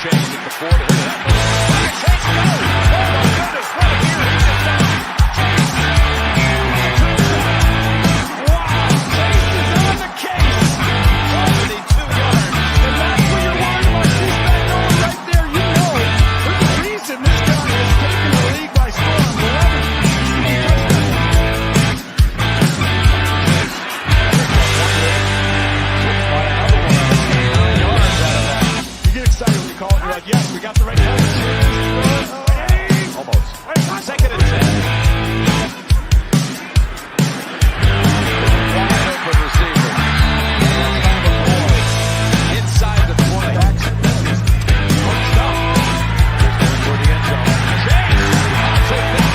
chase at the 40. Look at that move. Chase goes. Oh, my goodness. What a gear. He's just down. Chase. Wow. Chase is on the case. 72 yards. And that's when you're worried about Chase Spagnuolo right there. You know there's a reason this guy has taken the league by storm. 11 you get excited when you call it. You're like, yes, we got the right coverage. Almost. Second and 10. Wide open receiver. Inside the 20. Punched up. Here's going toward the end zone. Chase. I'll take that.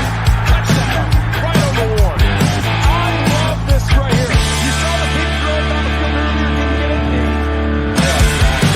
Touchdown. Right over Ward. I love this right here. You saw the big throw down the field earlier. Didn't get it.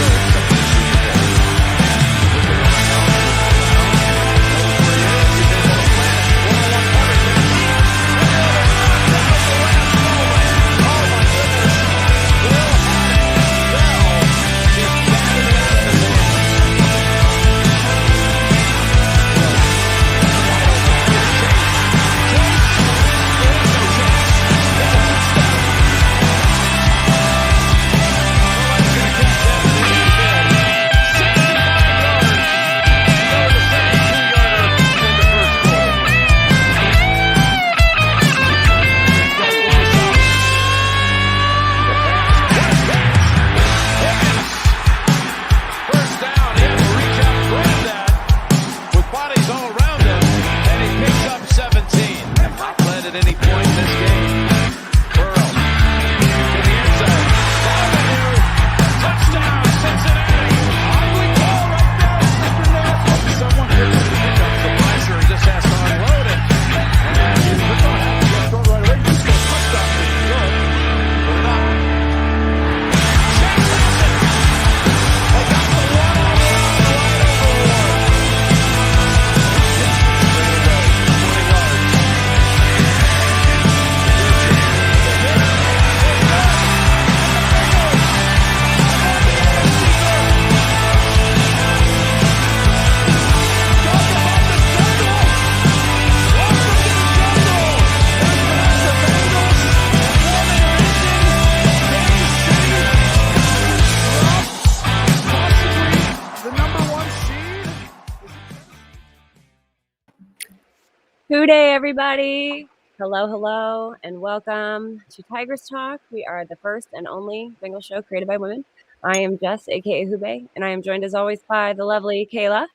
Good day, everybody. Hello, and welcome to Tigress Talk. We are the first and only Bengal show created by women. I am Jess, aka Hube, and I am joined as always by the lovely Kayla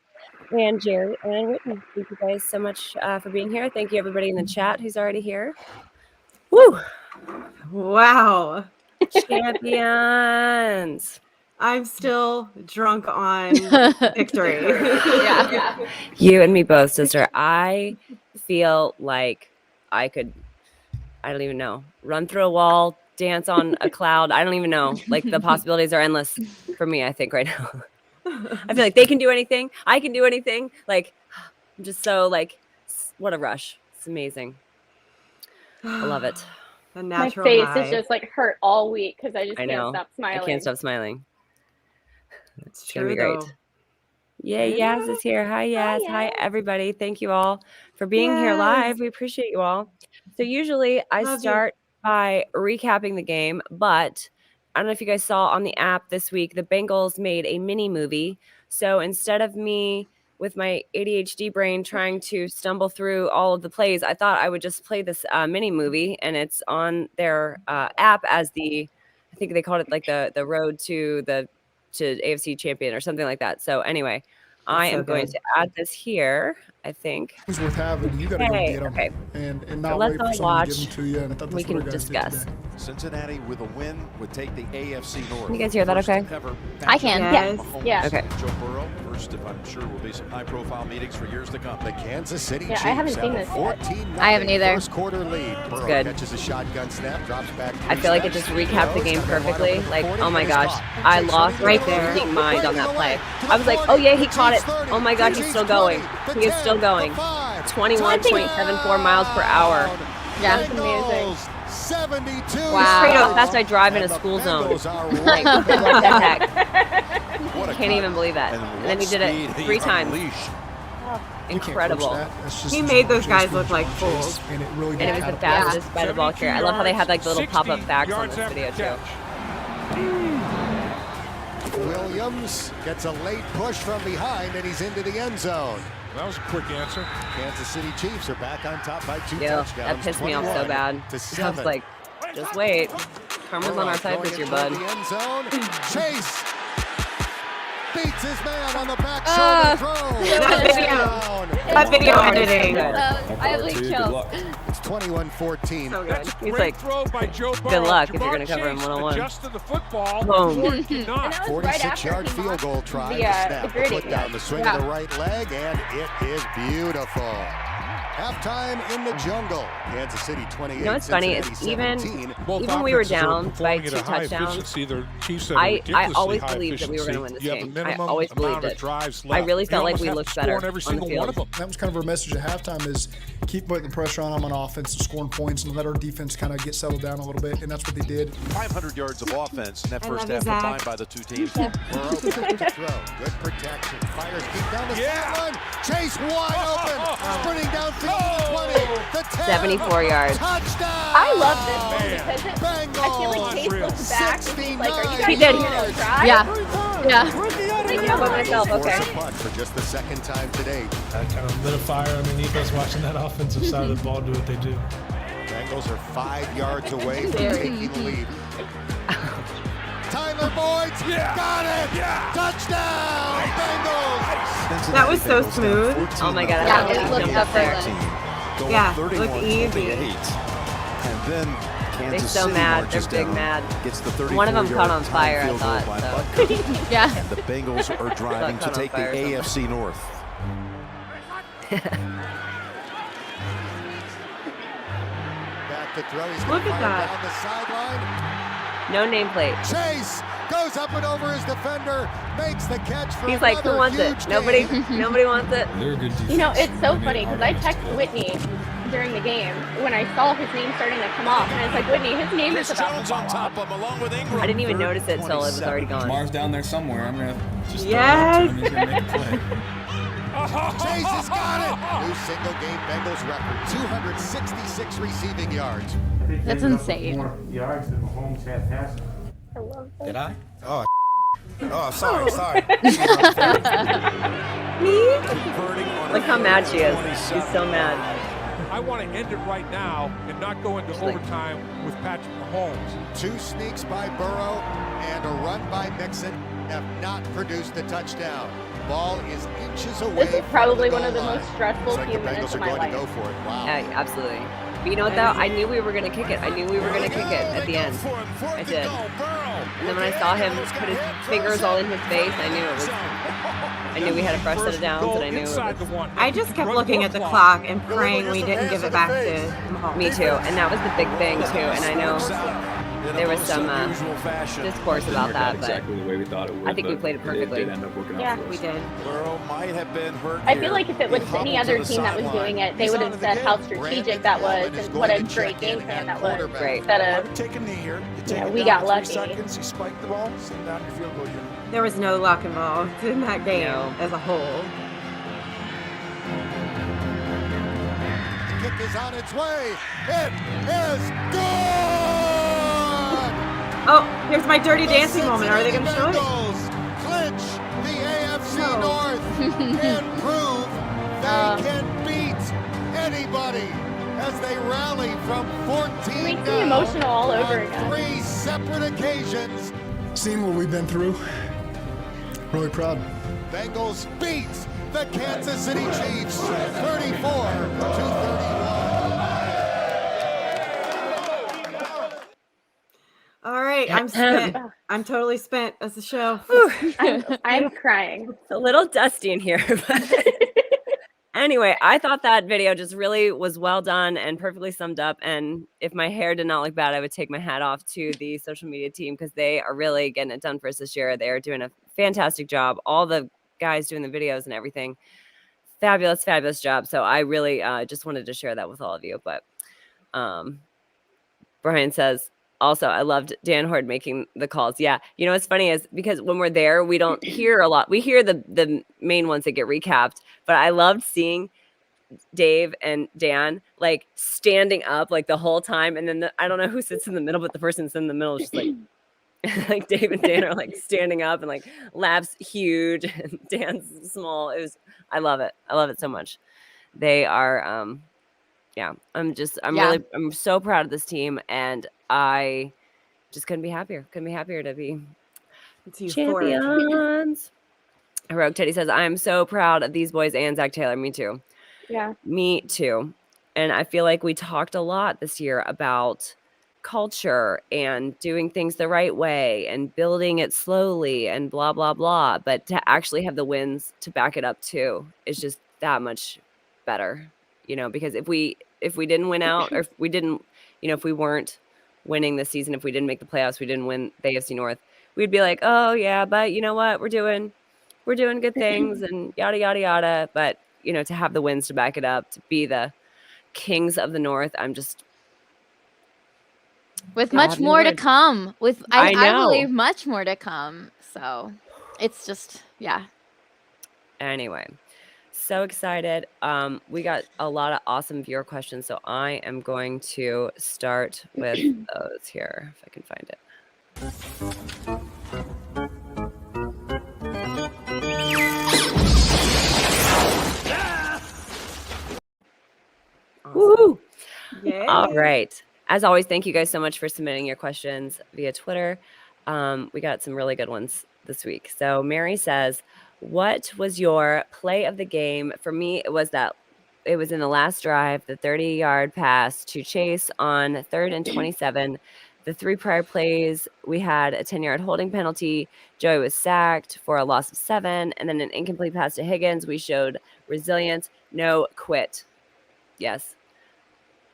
and Jerry and Whitney. Thank you guys so much for being here. Thank you, everybody in the chat who's already here. Woo! Wow. Champions! I'm still drunk on victory. Yeah. You and me both, sister. I feel like I could, I don't even know, run through a wall, dance on a cloud. I don't even know. Like, the possibilities are endless for me, I think, right now. I feel like they can do anything. I can do anything. Like, I'm just so, like, what a rush. It's amazing. I love it. The natural My face high. is just like hurt all week because I just I can't know. stop smiling. I can't stop smiling. It's gonna be true, great. though. Yay, Yaz is here. Hi, Yaz. Hi, Yaz. everybody. Thank you all for being here Yes. live. We appreciate you all. So usually I Love you. start by recapping the game, but I don't know if you guys saw on the app this week, the Bengals made a mini movie. So instead of me with my ADHD brain trying to stumble through all of the plays, I thought I would just play this mini movie, and it's on their app as the, I think they called it like the road to AFC champion or something like that. So anyway, I am going to add this here, I think. It's worth having. You got to go get them Okay. and not let's wait for all someone to give watch. them to you. And I thought We that's what can our guys did discuss. today. Cincinnati with a win would take the AFC North. Can you guys hear that okay? I can. Yes. Yeah. Okay. Joe Burrow, first of I'm sure will be some high-profile meetings for years to come. The Kansas City Yeah, I Chiefs haven't seen have a this yet. 14-0 I haven't either. first quarter lead. Burrow good. catches a shotgun snap, drops back. I feel like it just recapped the game perfectly. Like, oh my gosh, I lost my freaking mind on that play. I was like, oh yeah, he caught it. Oh my god, he's still going. He is still going. 21.74 miles per hour. Yeah. That's amazing. 72. Wow. Straight How up. fast I drive in a And the school zone. Bengals are Like, right back. what the heck? What a Can't cut. even believe that. And And what then he did speed it he 3 times. unleashed. You can't coach Incredible. that. That's just He made those Jamar Chase guys being look like Jamar fools. Chase, and it really And it was the catapulted. fastest by the ball carrier. I love how they had like little pop-up facts on this video too. Williams gets a late push from behind, and he's into the end zone. That was a quick answer. Kansas City Chiefs are back on top by 2 Yeah, touchdowns. that pissed me off so 21 bad. to I was 7. like, just wait. Karma's on our side Burrow this year, going bud. in toward the end zone. Chase beats his man on the back shoulder throw. That video God, editing. it's I have like chills. It's 21-14. So That's good. a He's great like, throw by Joe Burrow. good luck if you're Jamar gonna cover him Chase one-on-one. adjusted the football. Boom. Jordan did not. And that was right after 46-yard he field lost goal try the, to snap. the The grading. put down the swing of the right leg, and it is beautiful. Halftime in the jungle. Kansas City 28. You know what's funny is Cincinnati even 17. Both even we were offenses are down by performing 2 at a high touchdowns. efficiency. The Chiefs have a I ridiculously always high believed that we were going to win this efficiency. You have a game. I minimum always believed amount of it. drives I left. really You felt like almost we have to looked score better on every on the single one of field. them. That was kind of our message at halftime is keep putting the pressure on them on offense and scoring points and let our defense kind of get settled down a little bit, and that's what they did. 500 yards of offense in that I first love you, half Zach. combined by the two teams. Burrow back to throw. Good protection. Fires deep down the Yeah. sideline. Chase wide open. Sprinting downfield to the 20. The 10. 74 yards. Touchdown. I love this one Man. because it, I Bengals. feel like Chase Unreal. looks back and he's like, are you guys He did. gonna try? Yeah. Yeah. I'm by myself, okay. Force a punt for just the second time today. That kind of lit a fire underneath us watching that offensive side of the ball do what they do. Bengals are 5 yards away from taking the lead. Tyler Boyd got it! Touchdown! Bengals! That was so smooth. Oh my god, I Yeah, love it that he looked jumped up there. Going Yeah, 31 looked easy. 28. And then They're Kansas so City mad. They're marches big down, mad. gets the 34 One of them caught on yard fire, I field goal thought, by so. Butker. Yeah. And the Bengals are driving to Caught on take the fire or something. AFC North. Back to throw. He's Look going to at fire that. down the sideline. No nameplate. Chase goes up and over his defender, makes the catch for He's like, who another wants it? huge Nobody. gain. Nobody wants it. They're a good defense. You know, it's so I mean, funny because I texted Whitney during the game when I saw his name starting to come off, and I was like, Whitney, his name is Chris about Jones to on fall top off. of him along with Ingram. I didn't even Third notice it until it was 27. already gone. Jamar's down there somewhere. I'm gonna just Yes. throw it to him. He's gonna make a play. Chase has got it. New single game Bengals record, 266 receiving yards. That's insane. Yards than Mahomes had passing. I love this. Did I? Oh, sorry. Converting on Look how mad she is. 27. She's so mad. I want to end it right now and not go into overtime with Patrick Mahomes. 2 sneaks by Burrow and a run by Mixon have not produced a touchdown. Ball is inches away. This is probably from one of the goal most line. stressful Looks like few the minutes Bengals of are my going to go life. for it. Wow. Yeah, absolutely. But you know what though? I knew we were gonna kick it. I knew we were gonna kick it at the end. I did. And then when I saw him put his fingers all in his face, I knew it was. I knew we had a fresh set of downs, and I knew it Inside was. the one. I just kept looking at the clock and praying we didn't give it back to Mahomes. Me too, and that was the big thing too. And I know there was some discourse about that, but exactly the way we thought it would. I think we but played it perfectly. It did end up working Yeah, out for We us. did. Burrow might have been hurt. I feel like if it was any other team that was doing it, they would have said how strategic that was and what a great game plan that was. Great. Instead of, Take a knee here. You take Yeah, it we down got for 3 lucky. seconds, you spike the ball, send down your field goal unit. There was no luck involved in that game No. as a whole. Kick is on its way. It is good. Oh, here's my dirty The dancing moment. Are they going to show it? Bengals clinch the AFC No. North and prove they can beat anybody as they rally from 14 it makes me down emotional all over on again. 3 separate occasions. Seeing what we've been through, really proud. Bengals beat the Kansas City Chiefs 34-31. All right, I'm spent. I'm totally spent as a show. I'm crying. It's a little dusty in here. But anyway, I thought that video just really was well done and perfectly summed up. And if my hair did not look bad, I would take my hat off to the social media team because they are really getting it done for us this year. They are doing a fantastic job. All the guys doing the videos and everything. Fabulous, fabulous job. So I really just wanted to share that with all of you. But Brian says, also, I loved Dan Horde making the calls. Yeah. You know, what's funny is because when we're there, we don't hear a lot. We hear the main ones that get recapped, but I loved seeing Dave and Dan like standing up like the whole time. And then I don't know who sits in the middle, but the person that's in the middle is just like, like Dave and Dan are like standing up and like Lab's huge and Dan's small. I love it. I love it so much. They are, yeah, I'm so proud of this team, and I just couldn't be happier. Couldn't be happier to be champions. Heroic Teddy says, I'm so proud of these boys and Zach Taylor. Me too. Yeah. Me too. And I feel like we talked a lot this year about culture and doing things the right way and building it slowly and blah, blah, blah. But to actually have the wins to back it up too is just that much better, you know, because if we didn't win out, or if we didn't, you know, if we weren't winning this season, if we didn't make the playoffs, we didn't win the AFC North, we'd be like, oh yeah, but you know what, we're doing good things and yada, yada, yada. But, you know, to have the wins to back it up, to be the kings of the North, I'm just with much more to come. With I believe much more to come. So it's just, yeah. Anyway, so excited. We got a lot of awesome viewer questions, so I am going to start with those here if I can find it. Woo! All right. As always, thank you guys so much for submitting your questions via Twitter. We got some really good ones this week. So Mary says, what was your play of the game? For me, it was in the last drive, the 30-yard pass to Chase on 3rd and 27. The 3 prior plays, we had a 10-yard holding penalty. Joey was sacked for a loss of 7, and then an incomplete pass to Higgins. We showed resilience, no quit. Yes.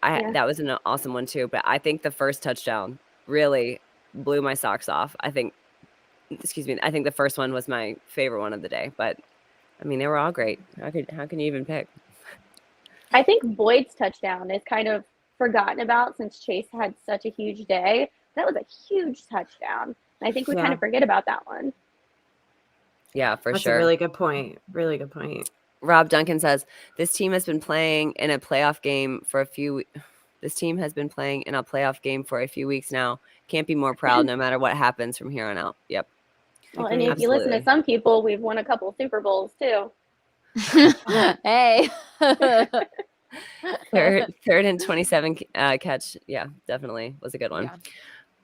That was an awesome one too, but I think the first touchdown really blew my socks off. I think the first one was my favorite one of the day, but I mean, they were all great. How can you even pick? I think Boyd's touchdown is kind of forgotten about since Chase had such a huge day. That was a huge touchdown. I think we kind of forget about that one. Yeah, for That's sure. a really good point. Really good point. Rob Duncan says, this team has been playing in a playoff game for a few weeks now. Can't be more proud no matter what happens from here on out. Yep. Well, and if you listen to some people, we've won a couple Super Bowls too. Hey. third and 27 catch. Yeah, definitely was a good one.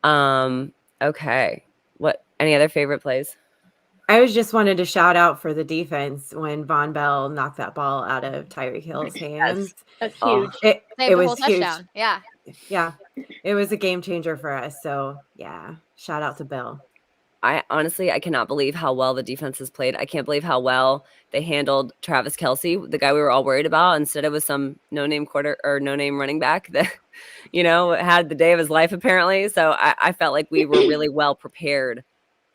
Yeah. Okay. Any other favorite plays? I was just wanted to shout out for the defense when Von Bell knocked that ball out of Tyreek Hill's hands. That's huge. It was huge. Touchdown. Yeah. Yeah. It was a game changer for us. So yeah, shout out to Bell. I cannot believe how well the defense has played. I can't believe how well they handled Travis Kelce, the guy we were all worried about. Instead, it was some no-name running back that, you know, had the day of his life apparently. So I felt like we were really well prepared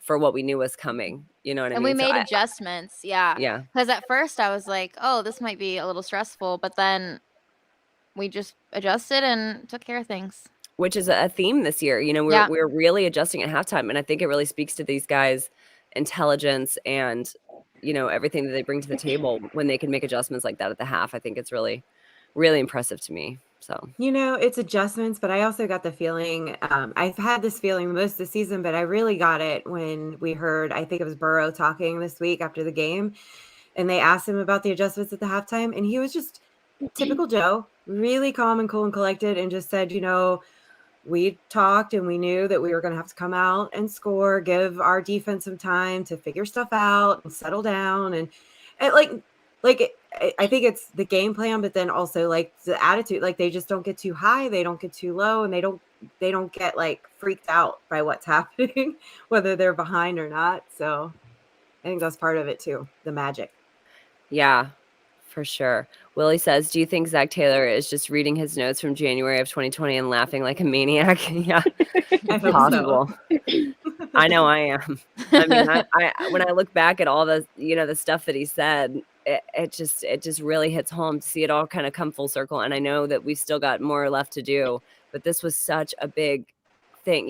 for what we knew was coming. You know what I mean? And we made adjustments. Yeah. Yeah. Because at first I was like, oh, this might be a little stressful. But then we just adjusted and took care of things. Which is a theme this year. You know, we're really adjusting at halftime. And I think it really speaks to these guys' intelligence and, you know, everything that they bring to the table when they can make adjustments like that at the half. I think it's really, really impressive to me. So, you know, it's adjustments, but I also got the feeling, I've had this feeling most of the season, but I really got it when we heard, I think it was Burrow talking this week after the game, and they asked him about the adjustments at the halftime, and he was just typical Joe, really calm and cool and collected, and just said, you know, we talked and we knew that we were going to have to come out and score, give our defense some time to figure stuff out and settle down. And I think it's the game plan, but then also like the attitude, like they just don't get too high. They don't get too low, and they don't get like freaked out by what's happening, whether they're behind or not. So I think that's part of it too. The magic. Yeah, for sure. Willie says, do you think Zach Taylor is just reading his notes from January of 2020 and laughing like a maniac? Yeah, possible. So. I know I am. I mean, I when I look back at all the, you know, the stuff that he said, it just really hits home to see it all kind of come full circle. And I know that we've still got more left to do, but this was such a big thing.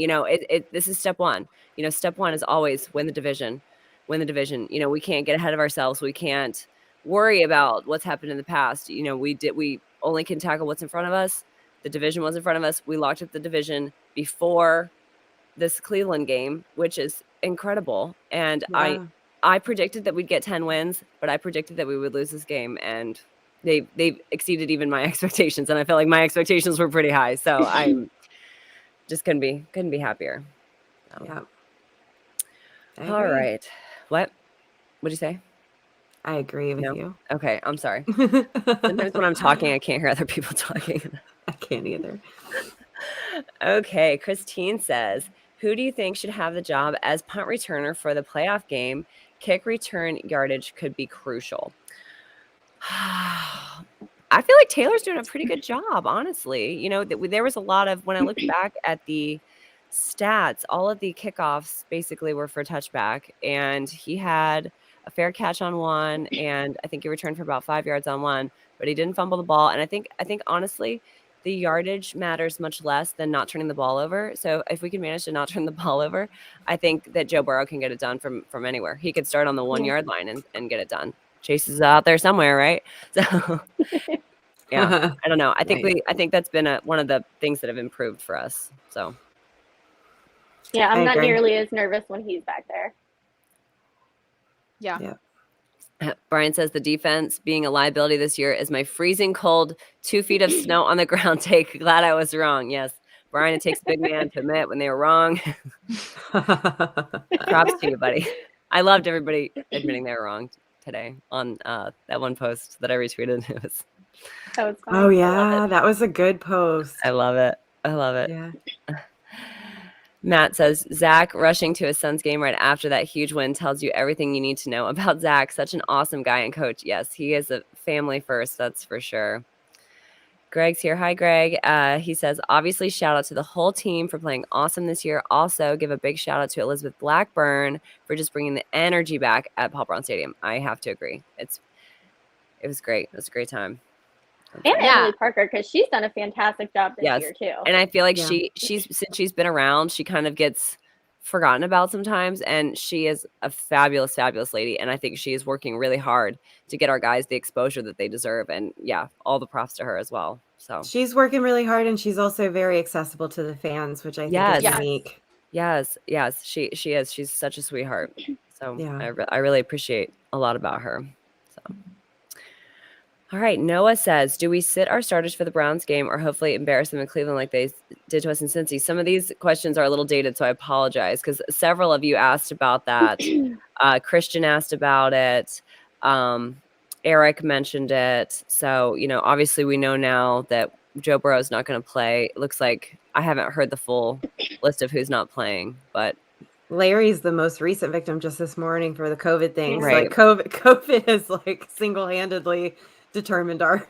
This is step one. Step one is always win the division. We can't get ahead of ourselves. We can't worry about what's happened in the past. We only can tackle what's in front of us. The division was in front of us. We locked up the division before this Cleveland game, which is incredible. And Yeah. I predicted that we'd get 10 wins, but I predicted that we would lose this game, and they've exceeded even my expectations, and I felt like my expectations were pretty high. So I'm just couldn't be happier. So. Yeah. All right. What'd you say? I agree with No? you. Okay, I'm sorry. Sometimes when I'm talking, I can't hear other people talking. I can't either. Okay, Christine says, who do you think should have the job as punt returner for the playoff game? Kick return yardage could be crucial. I feel like Taylor's doing a pretty good job, honestly. There was a lot of, when I look back at the stats, all of the kickoffs basically were for touchback, and he had a fair catch on one, and I think he returned for about 5 yards on one, but he didn't fumble the ball. And I think honestly, the yardage matters much less than not turning the ball over. So if we can manage to not turn the ball over, I think that Joe Burrow can get it done from anywhere. He could start on the 1 yard line and get it done. Chase is out there somewhere, right? So yeah, I don't know. I think that's been one of the things that have improved for us. So yeah, I'm I not agree. nearly as nervous when he's back there. Yeah. Brian says the defense being a liability this year is my freezing cold 2 feet of snow on the ground take. Glad I was wrong. Yes, Brian, it takes a big man to admit when they were wrong. Props to you, buddy. I loved everybody admitting they were wrong today on that one post that I retweeted. It was. That was fun. Oh yeah, that was a good post. I love it. Yeah. Matt says, Zach rushing to his son's game right after that huge win tells you everything you need to know about Zach. Such an awesome guy and coach. Yes, he is a family first, that's for sure. Greg's here. Hi, Greg. He says, obviously, shout out to the whole team for playing awesome this year. Also, give a big shout out to Elizabeth Blackburn for just bringing the energy back at Paul Brown Stadium. I have to agree. It was great. It was a great time. And Emily Parker, because she's done a fantastic job this year too. And I feel like she's since she's been around, she kind of gets forgotten about sometimes, and she is a fabulous lady, and I think she is working really hard to get our guys the exposure that they deserve, and all the props to her as well. So she's working really hard, and she's also very accessible to the fans, which I think is unique. Yes, she is. She's such a sweetheart. So I really appreciate a lot about her. So. All right, Noah says, do we sit our starters for the Browns game or hopefully embarrass them in Cleveland like they did to us in Cincy? Some of these questions are a little dated, so I apologize because several of you asked about that. Christian asked about it. Eric mentioned it. So, obviously we know now that Joe Burrow is not going to play. It looks like I haven't heard the full list of who's not playing, but Larry's the most recent victim just this morning for the COVID thing. Right. So like COVID has like single-handedly determined our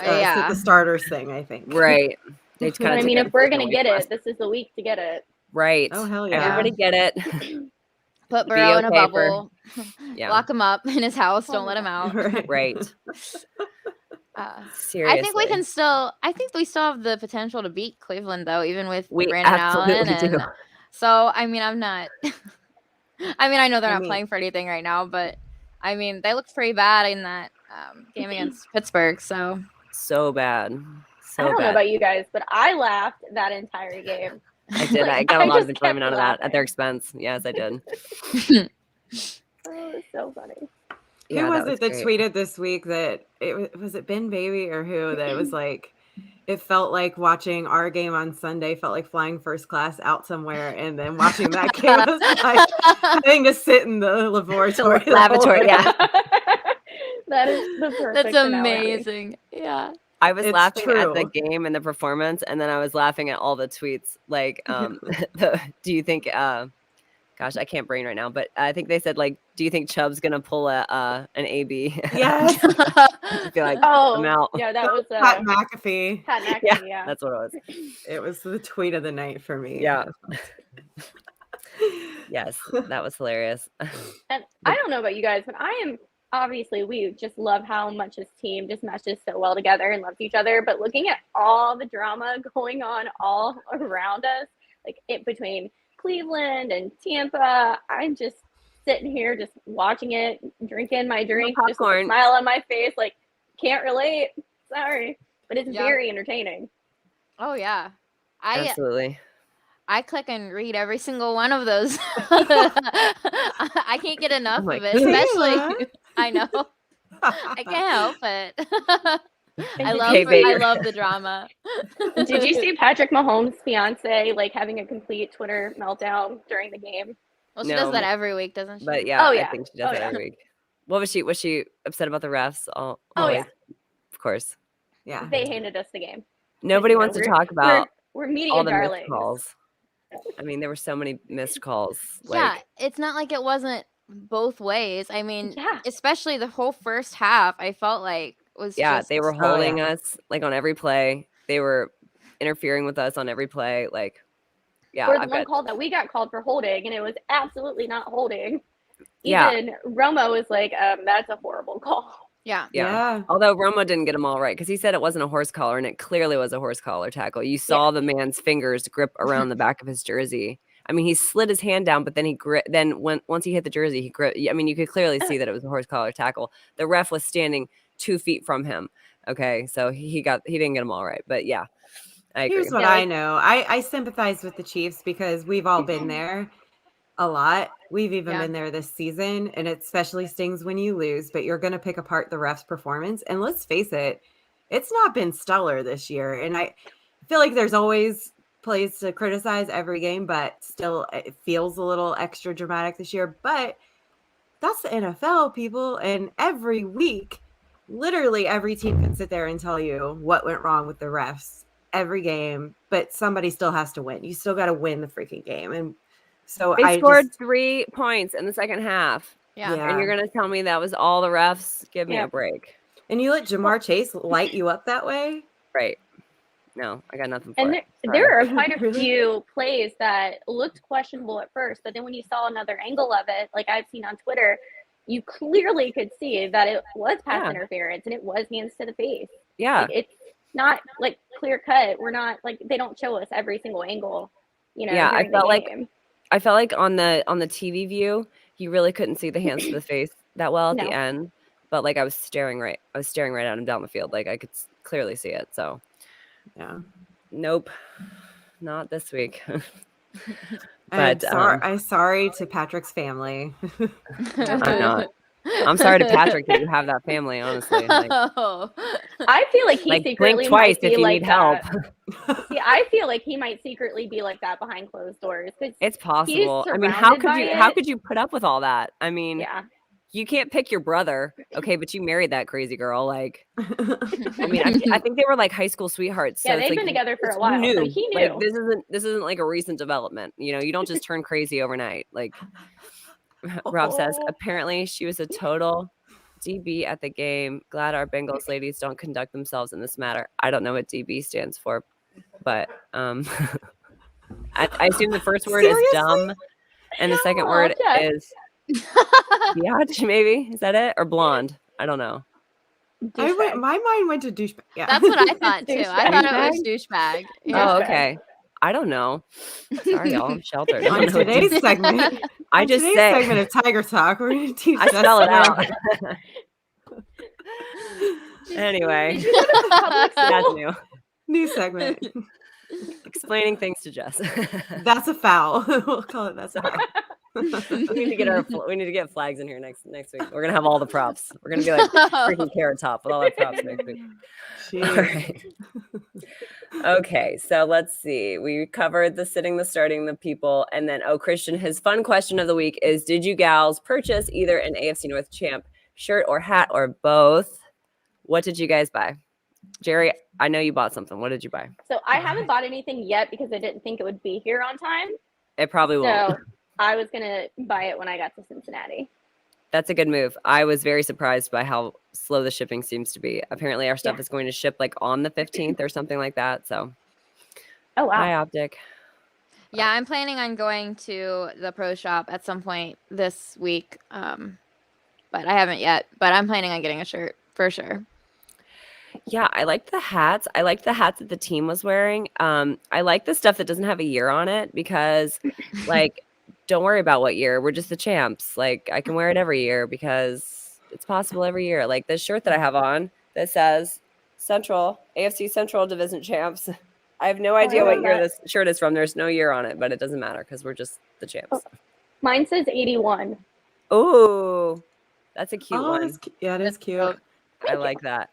the starters thing, I think. Right. If we're going to get it, this is the week to get it. Right. Oh, hell yeah. Everybody get it. Put Burrow in a bubble. Lock him up in his house. Don't let him out. Right. I Seriously. think we still have the potential to beat Cleveland, though, even with we Brandon Allen. Do. So, I'm not. I know they're not playing for anything right now, but they looked pretty bad in that game against Pittsburgh. So bad. I don't know about you guys, but I laughed that entire game. I did. I got a lot of enjoyment out of that at their expense. Yes, I did. Oh, it was so funny. Who was it that tweeted this week that was it Ben Baby or who that was like, it felt like watching our game on Sunday felt like flying first class out somewhere, and then watching that game was like having to sit in the lavatory. Yeah. That is the perfect. That's amazing. Analogy. Yeah. I was laughing at the game and the performance, and then I was laughing at all the tweets. Like, do you think? Gosh, I can't brain right now, but I think they said like, do you think Chubb's gonna pull an AB? Yes. I feel like I'm out. Yeah, that was Pat McAfee. Pat McAfee. Yeah, that's what it was. It was the tweet of the night for me. Yeah. Yes, that was hilarious. And I don't know about you guys, but I obviously we just love how much this team just meshes so well together and loves each other. But looking at all the drama going on all around us, like it between Cleveland and Tampa, I'm just sitting here just watching it, drinking my drink, just with a popcorn. smile on my face, like can't relate. Sorry, but it's very entertaining. Oh yeah, Absolutely. I click and read every single one of those. I can't get enough of it, especially. I know. I can't help it. I love the drama. Did you see Patrick Mahomes' fiance like having a complete Twitter meltdown during the game? Well, she does that every week, doesn't she? But yeah, I think she does that every week. What was she? Was she upset about the refs? Always. Of course. Yeah. They handed us the game. Nobody wants to talk about we're media all the darlings. missed calls. I mean, there were so many missed calls. Yeah, it's not like it wasn't both ways. I mean, especially the whole first half, I felt like was just they were holding us like on every play. They were interfering with us on every play. Like, yeah. Or the one call that we got called for holding, and it was absolutely not holding. Yeah. Even Romo was like, that's a horrible call. Yeah. Although Romo didn't get them all right because he said it wasn't a horse collar, and it clearly was a horse collar tackle. You saw the man's fingers grip around the back of his jersey. I mean, he slid his hand down, but then once he hit the jersey, he gripped. I mean, you could clearly see that it was a horse collar tackle. The ref was standing 2 feet from him. Okay, so he didn't get them all right, but yeah, I agree. Here's what I know. I sympathize with the Chiefs because we've all been there a lot. We've even been there this season, and it especially stings when you lose, but you're going to pick apart the ref's performance. And let's face it, it's not been stellar this year. And I feel like there's always plays to criticize every game, but still it feels a little extra dramatic this year. But that's the NFL, people. And every week, literally every team can sit there and tell you what went wrong with the refs every game, but somebody still has to win. You still got to win the freaking game. And so they scored 3 points in the second half. Yeah. And you're going to tell me that was all the refs? Give me a break. And you let Jamar Chase light you up that way? Right. No, I got nothing for it. And there are quite a few plays that looked questionable at first, but then when you saw another angle of it, like I've seen on Twitter, you clearly could see that it was pass interference and it was hands to the face. Yeah. Like, it's not like clear cut. We're not like they don't show us every single angle, Yeah, I felt like on the TV view, you really couldn't see the hands to the face that well at the end, but like I was staring right at him down the field, like I could clearly see it. So, nope, not this week. But I'm sorry to Patrick's family. I'm not. I'm sorry to Patrick that you have that family. Honestly, like, I feel like he secretly blink twice if you like need help. See, I feel like he might secretly be like that behind closed doors. It's possible. I mean, how could you put up with all that? I mean, you can't pick your brother, okay? But you married that crazy girl. Like, I mean, I think they were like high school sweethearts. So they've been together for a while. New. So he knew. Like, this isn't like a recent development. You know, you don't just turn crazy overnight. Like Rob says, apparently she was a total DB at the game. Glad our Bengals ladies don't conduct themselves in this matter. I don't know what DB stands for, but I assume the first word is dumb, and the second word is biatch. Maybe is that it, or blonde? I don't know. My mind went to douchebag. Yeah, that's what I thought too. I thought it was douchebag. Oh, okay. I don't know. Sorry, y'all. I'm sheltered. On today's segment, segment of Tigress Talk, we're going to teach. I spell it out. Anyway, that's new. New segment. Explaining things to Jess. That's a foul. We'll call it that's a foul. We need to get flags in here next week. We're gonna have all the props. We're gonna be like freaking Carrot Top with all the props next week. All right. Okay, so let's see. We covered the sitting, the starting, the people, and then Christian, his fun question of the week is: did you gals purchase either an AFC North champ shirt or hat or both? What did you guys buy? Jerry, I know you bought something. What did you buy? So I haven't bought anything yet because I didn't think it would be here on time. It probably won't. So I was going to buy it when I got to Cincinnati. That's a good move. I was very surprised by how slow the shipping seems to be. Apparently our stuff is going to ship like on the 15th or something like that. So, oh, wow. Hi, Optic. Yeah, I'm planning on going to the pro shop at some point this week. but I haven't yet. But I'm planning on getting a shirt for sure. Yeah, I liked the hats. I liked the hats that the team was wearing. I like the stuff that doesn't have a year on it because, like, don't worry about what year. We're just the champs. Like, I can wear it every year because it's possible every year. Like this shirt that I have on that says AFC Central Division champs. I have no idea what year this shirt is from. There's no year on it, but it doesn't matter because we're just the champs. Mine says 81. Oh, that's a cute one. Yeah, it is cute. I like that.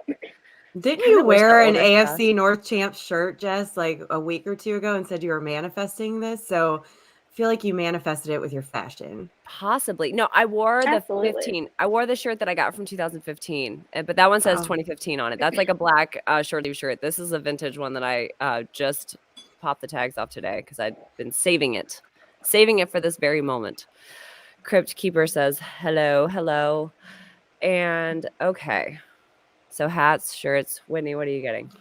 Didn't Kinda you wish the wear an older AFC North Champs shirt, Jess, like a week or two ago and said you were manifesting this? So I feel like you manifested it with your fashion. Possibly. No, I wore the Absolutely. 15. I wore the shirt that I got from 2015, but that one says Oh. 2015 on it. That's like a black short sleeve shirt. This is a vintage one that I just popped the tags off today because I'd been saving it for this very moment. Crypt Keeper says, hello. And okay. So hats, shirts. Whitney, what are you getting?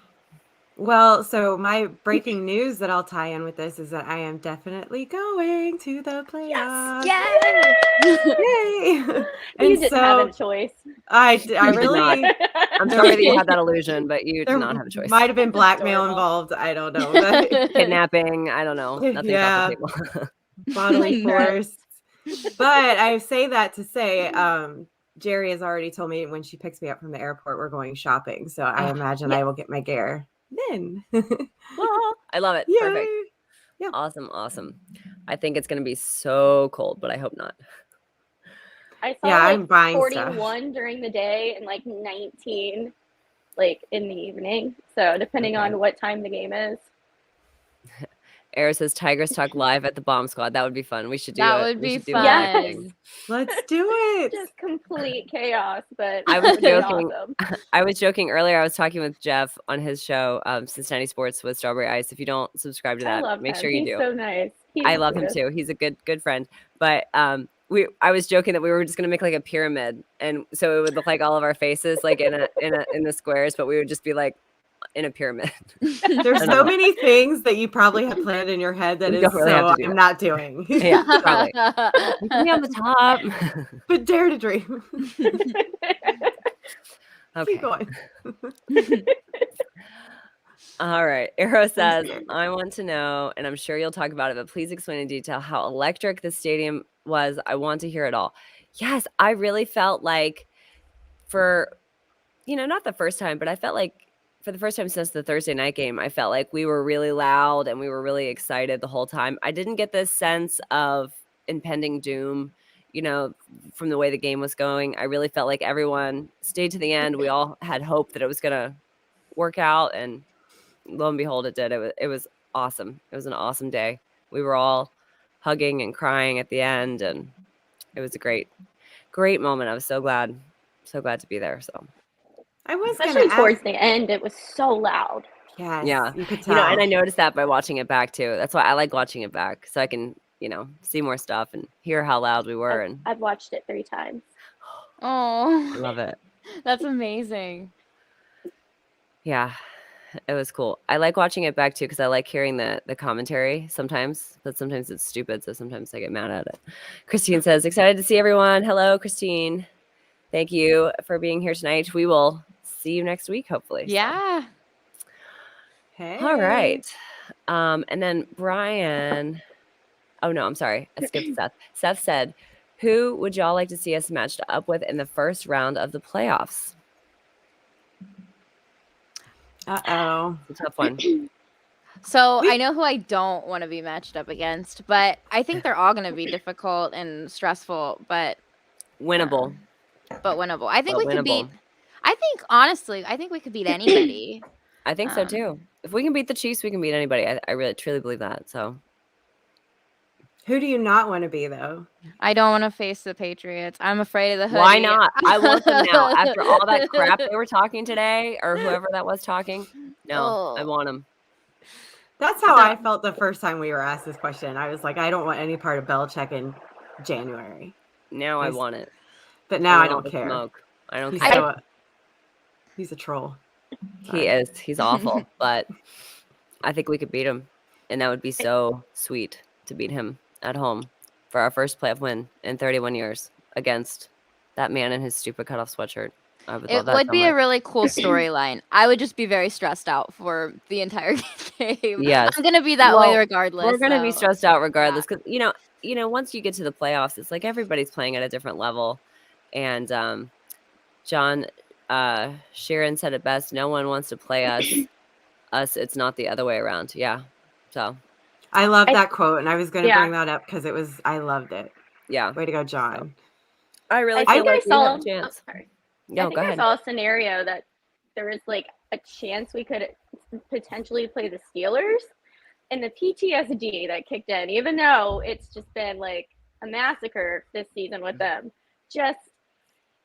Well, so my breaking news that I'll tie in with this is that I am definitely going to the playoffs. Yay! You And didn't have a choice. I You did really not. I'm sorry that you had that illusion, but you did not have a choice. might have been blackmail Adorable. involved. I don't know. But Kidnapping. I don't know. Nothing Yeah. off the table. bodily force. But I say that to say, Jerry has already told me when she picks me up from the airport, we're going shopping. So I imagine I will get my gear then. I love it. Yay. Perfect. Yeah. Awesome. I think it's going to be so cold, but I hope not. I saw I'm buying 41 stuff. during the day and 19 in the evening. So depending on what time the game is. Era says Tigress Talk live at the Bomb Squad. That would be fun. We should do That it. would We be should do fun. that Yes. thing. Let's do it. Just complete chaos, but I was it would be joking. awesome. I was joking earlier. I was talking with Jeff on his show, Cincinnati Sports with Strawberry Ice. If you don't subscribe to I that, love make him. sure you He's do. so nice. I love him too. He's a good friend. But I was joking that we were just gonna make like a pyramid, and so it would look like all of our faces like in the squares, but we would just be like in a pyramid. There's so many things that you probably have planned in your head that You is don't really have so to do I'm that. not doing. Yeah, probably. You can be on the top. But dare to dream. Okay. Keep going. All right. Arrow says, I want to know, and I'm sure you'll talk about it, but please explain in detail how electric the stadium was. I want to hear it all. Yes, I really felt like for, not the first time, but I felt like for the first time since the Thursday night game, I felt like we were really loud and we were really excited the whole time. I didn't get this sense of impending doom, from the way the game was going. I really felt like everyone stayed to the end. We all had hope that it was going to work out, and lo and behold, it did. It was awesome. It was an awesome day. We were all hugging and crying at the end, and it was a great moment. I was so glad to be there. So I was Especially towards the end, it was so loud. Yes, yeah, you could tell. and I noticed that by watching it back too. That's why I like watching it back, so I can see more stuff and hear how loud we were. And I've watched it 3 times. Oh, I love it. That's amazing. Yeah, it was cool. I like watching it back too because I like hearing the commentary sometimes, but sometimes it's stupid, so sometimes I get mad at it. Christine says, excited to see everyone. Hello, Christine. Thank you for being here tonight. We will see you next week, hopefully. Yeah. Hey. All right. And then Brian. Oh, no, I'm sorry. I skipped Seth. Seth said, who would y'all like to see us matched up with in the first round of the playoffs? Uh-oh. It's a tough one. So I know who I don't want to be matched up against, but I think they're all going to be difficult and stressful, but Winnable. Winnable. I think But we could beat. winnable. Honestly, I think we could beat anybody. I think so too. If we can beat the Chiefs, we can beat anybody. I really truly believe that. So Who do you not want to be though? I don't want to face the Patriots. I'm afraid of the hoodie. why not? I want them now. After all that crap they were talking today, or whoever that was talking, no, I want them. That's how I felt the first time we were asked this question. I was like, I don't want any part of Belichick in January. Now I want it. But now I want all don't the care. Smoke. I don't He's care. He's a troll. He is. He's awful, but I think we could beat him, and that would be so sweet to beat him at home for our first playoff win in 31 years against that man in his stupid cutoff sweatshirt. I would love It that would so be much. a really cool storyline. I would just be very stressed out for the entire game. Yes. I'm gonna be that way Well, regardless. We're gonna be so, stressed out regardless because once you get to the playoffs, it's like everybody's playing at a different level. And John Sheeran said it best: no one wants to play us. It's not the other way around. Yeah. So I love that quote, and I was going to Yeah. bring that up because I loved it. yeah. Way to go, John. I really I feel think I like we saw. have a chance. Sorry. No, I think go I ahead. saw a scenario that there was like a chance we could potentially play the Steelers, and the PTSD that kicked in, even though it's just been like a massacre this season with them, just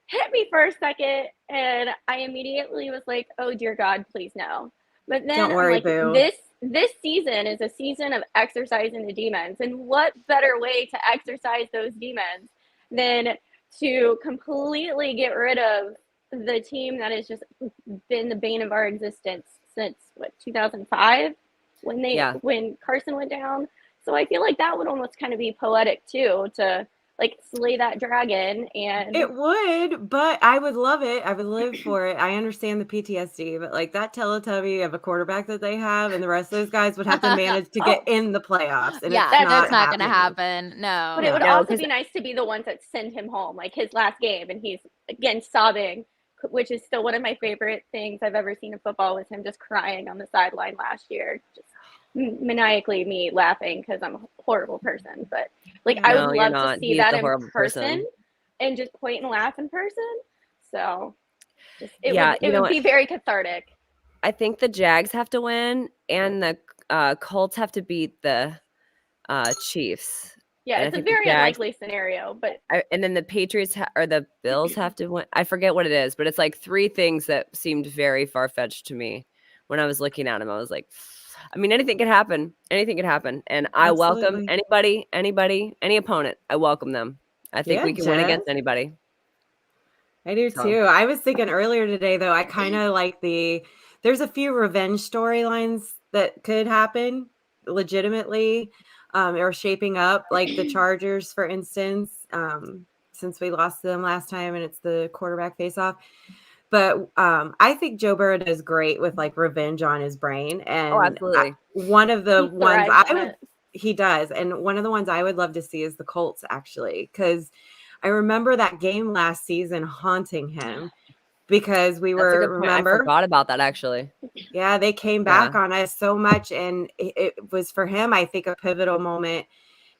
hit me for a second, and I immediately was like, "Oh dear God, please no!" But then Don't worry, I'm like, boo. this season is a season of exercising the demons, and what better way to exercise those demons than to completely get rid of the team that has just been the bane of our existence since 2005 when Carson went down. So I feel like that would almost kind of be poetic too, to like slay that dragon. And It would, but I would love it. I would live for it. I understand the PTSD, but like that Teletubby of a quarterback that they have, and the rest of those guys would have to manage to get in the playoffs. And yeah, it's that's not happening. gonna happen. No. But it would also be nice to be the ones that send him home, like his last game, and he's again sobbing, which is still one of my favorite things I've ever seen in football, was him just crying on the sideline last year, just maniacally me laughing because I'm a horrible person. But like I would love to see that in person and just point and laugh in person. So it would be very cathartic. I think the Jags have to win and the Colts have to beat the Chiefs. Yeah, and it's a very unlikely scenario, but and then the Patriots or the Bills have to win. I forget what it is, but it's like three things that seemed very far-fetched to me when I was looking at them. I was like, I mean, anything could happen. Anything could happen. And I welcome anybody, any opponent. I welcome them. I think we can win against anybody. I do too. I was thinking earlier today, though, I kind of like there's a few revenge storylines that could happen legitimately or shaping up, like the Chargers, for instance, since we lost to them last time and it's the quarterback face-off. But I think Joe Burrow does great with like revenge on his brain. And absolutely. One of the ones he does. And one of the ones I would love to see is the Colts, actually, because I remember that game last season haunting him because we remember. I forgot about that, actually. Yeah, they came back on us so much. And it was for him, I think, a pivotal moment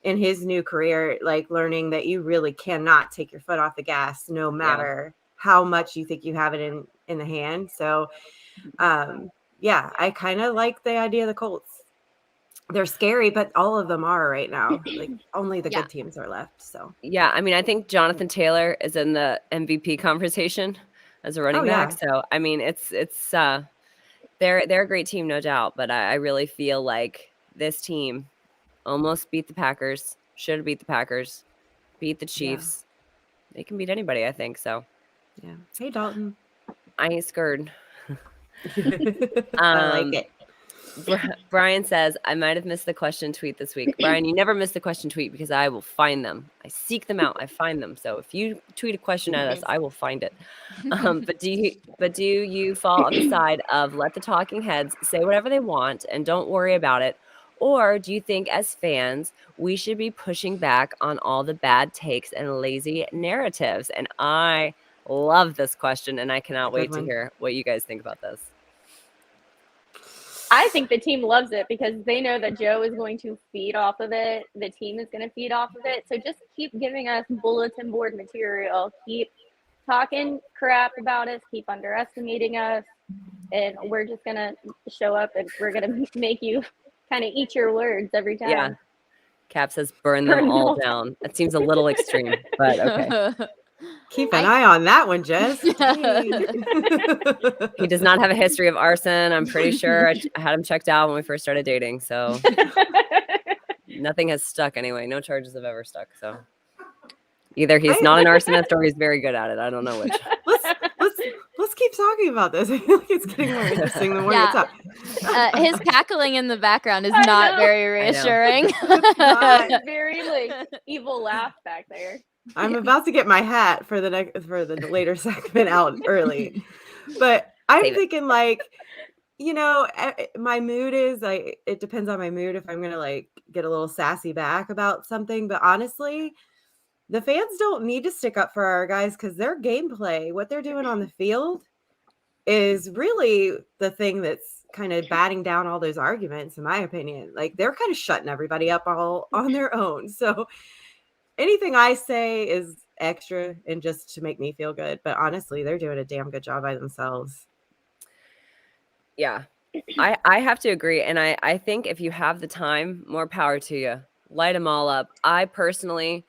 in his new career, like learning that you really cannot take your foot off the gas no matter how much you think you have it in the hand. So, I kind of like the idea of the Colts. They're scary, but all of them are right now. Like only the good teams are left. So yeah, I mean, I think Jonathan Taylor is in the MVP conversation as a running back. So I mean, it's they're a great team, no doubt. But I really feel like this team almost beat the Packers. Should have beat the Packers. Beat the Chiefs. They can beat anybody, I think. So yeah. Hey, Dalton. I ain't scared. I like it. Brian says, I might have missed the question tweet this week. Brian, you never miss the question tweet because I will find them. I seek them out. I find them. So if you tweet a question at us, I will find it. But do you fall on the side of let the talking heads say whatever they want and don't worry about it? Or do you think as fans, we should be pushing back on all the bad takes and lazy narratives? And I love this question, and I cannot wait to hear what you guys think about this. I think the team loves it because they know that Joe is going to feed off of it. The team is going to feed off of it. So just keep giving us bulletin board material. Keep talking crap about us. Keep underestimating us. And we're just going to show up and we're going to make you kind of eat your words every time. Yeah. Cap says burn them all down. That seems a little extreme, but okay. Keep an eye on that one, Jess. He does not have a history of arson. I'm pretty sure I had him checked out when we first started dating. So nothing has stuck anyway. No charges have ever stuck. So either he's not an arsonist or he's very good at it. I don't know which. Let's keep talking about this. I feel like it's getting more interesting the more you talk. His cackling in the background is not very reassuring. It's very like evil laugh back there. I'm about to get my hat for the later segment out early, but I'm Save it. thinking my mood is it depends on my mood if I'm gonna get a little sassy back about something. But honestly, the fans don't need to stick up for our guys because their gameplay, what they're doing on the field, is really the thing that's kind of batting down all those arguments, in my opinion. Like they're kind of shutting everybody up all on their own. So anything I say is extra and just to make me feel good. But honestly, they're doing a damn good job by themselves. Yeah, I have to agree. And I think if you have the time, more power to you. Light them all up. I personally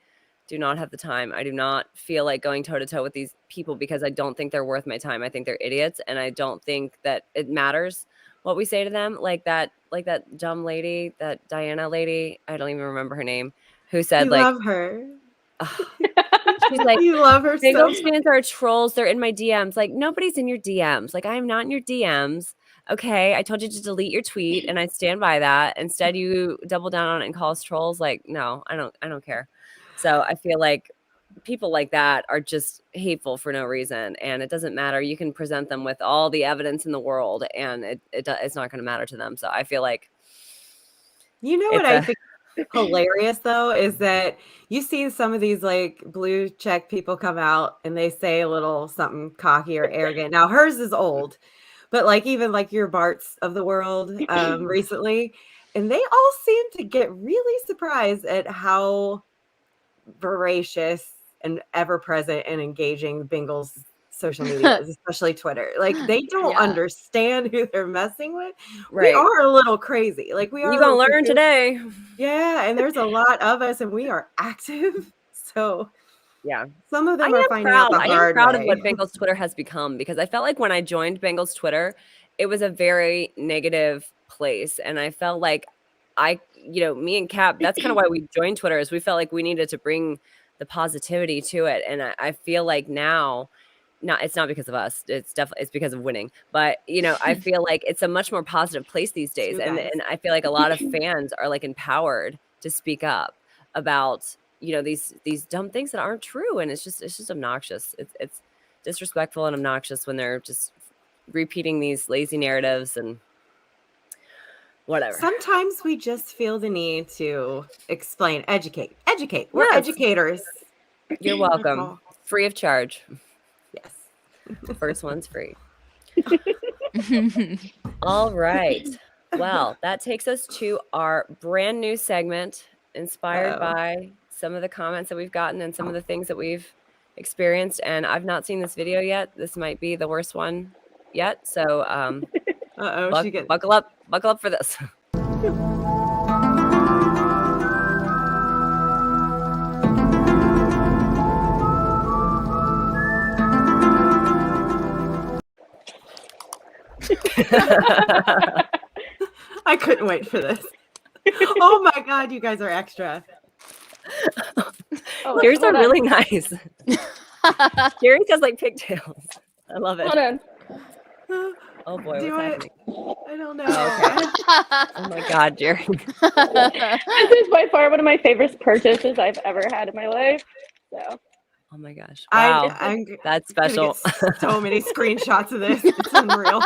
do not have the time. I do not feel like going toe to toe with these people because I don't think they're worth my time. I think they're idiots, and I don't think that it matters what we say to them. Like that dumb lady, that Diana lady, I don't even remember her name, who said You like, love her. she's like, You love her so Bengals much. fans are trolls. They're in my DMs. Like nobody's in your DMs. Like I'm not in your DMs. Okay, I told you to delete your tweet, and I stand by that. Instead, you double down on it and call us trolls. Like, no, I don't care. So I feel like people like that are just hateful for no reason, and it doesn't matter. You can present them with all the evidence in the world, and it's not going to matter to them. So I feel like What I think hilarious though is that you see some of these blue check people come out and they say a little something cocky or arrogant. Now hers is old, but even your Barts of the world recently, and they all seem to get really surprised at how voracious and ever present and engaging Bengals social media is, especially Twitter. They don't understand who they're messing with. Right. We are a little crazy. We are. You're gonna learn today. Yeah, and there's a lot of us, and we are active. So yeah, some of them are finding out the hard way. I am proud of what Bengals Twitter has become, because I felt like when I joined Bengals Twitter, it was a very negative place, and I felt like me and Cap, that's kind of why we joined Twitter, is we felt like we needed to bring the positivity to it, and I feel like now. It's not because of us. It's because of winning. But I feel like it's a much more positive place these days, and I feel like a lot of fans are empowered to speak up about these dumb things that aren't true, and it's just obnoxious. It's disrespectful and obnoxious when they're just repeating these lazy narratives and whatever. Sometimes we just feel the need to explain, educate. We're educators. You're welcome. Free of charge. Yes. The first one's free. All right. Well, that takes us to our brand new segment, inspired by some of the comments that we've gotten and some of the things that we've experienced. And I've not seen this video yet. This might be the worst one yet. So buckle up for this. I couldn't wait for this. Oh my God, you guys are extra. Yours are really nice. Jerry has pigtails. I love it. Hold on. Oh boy, what's happening? I don't know. Oh my God, Jerry. This is by far one of my favorite purchases I've ever had in my life. So. Oh my gosh! Wow, that's special. So many screenshots of this. It's unreal.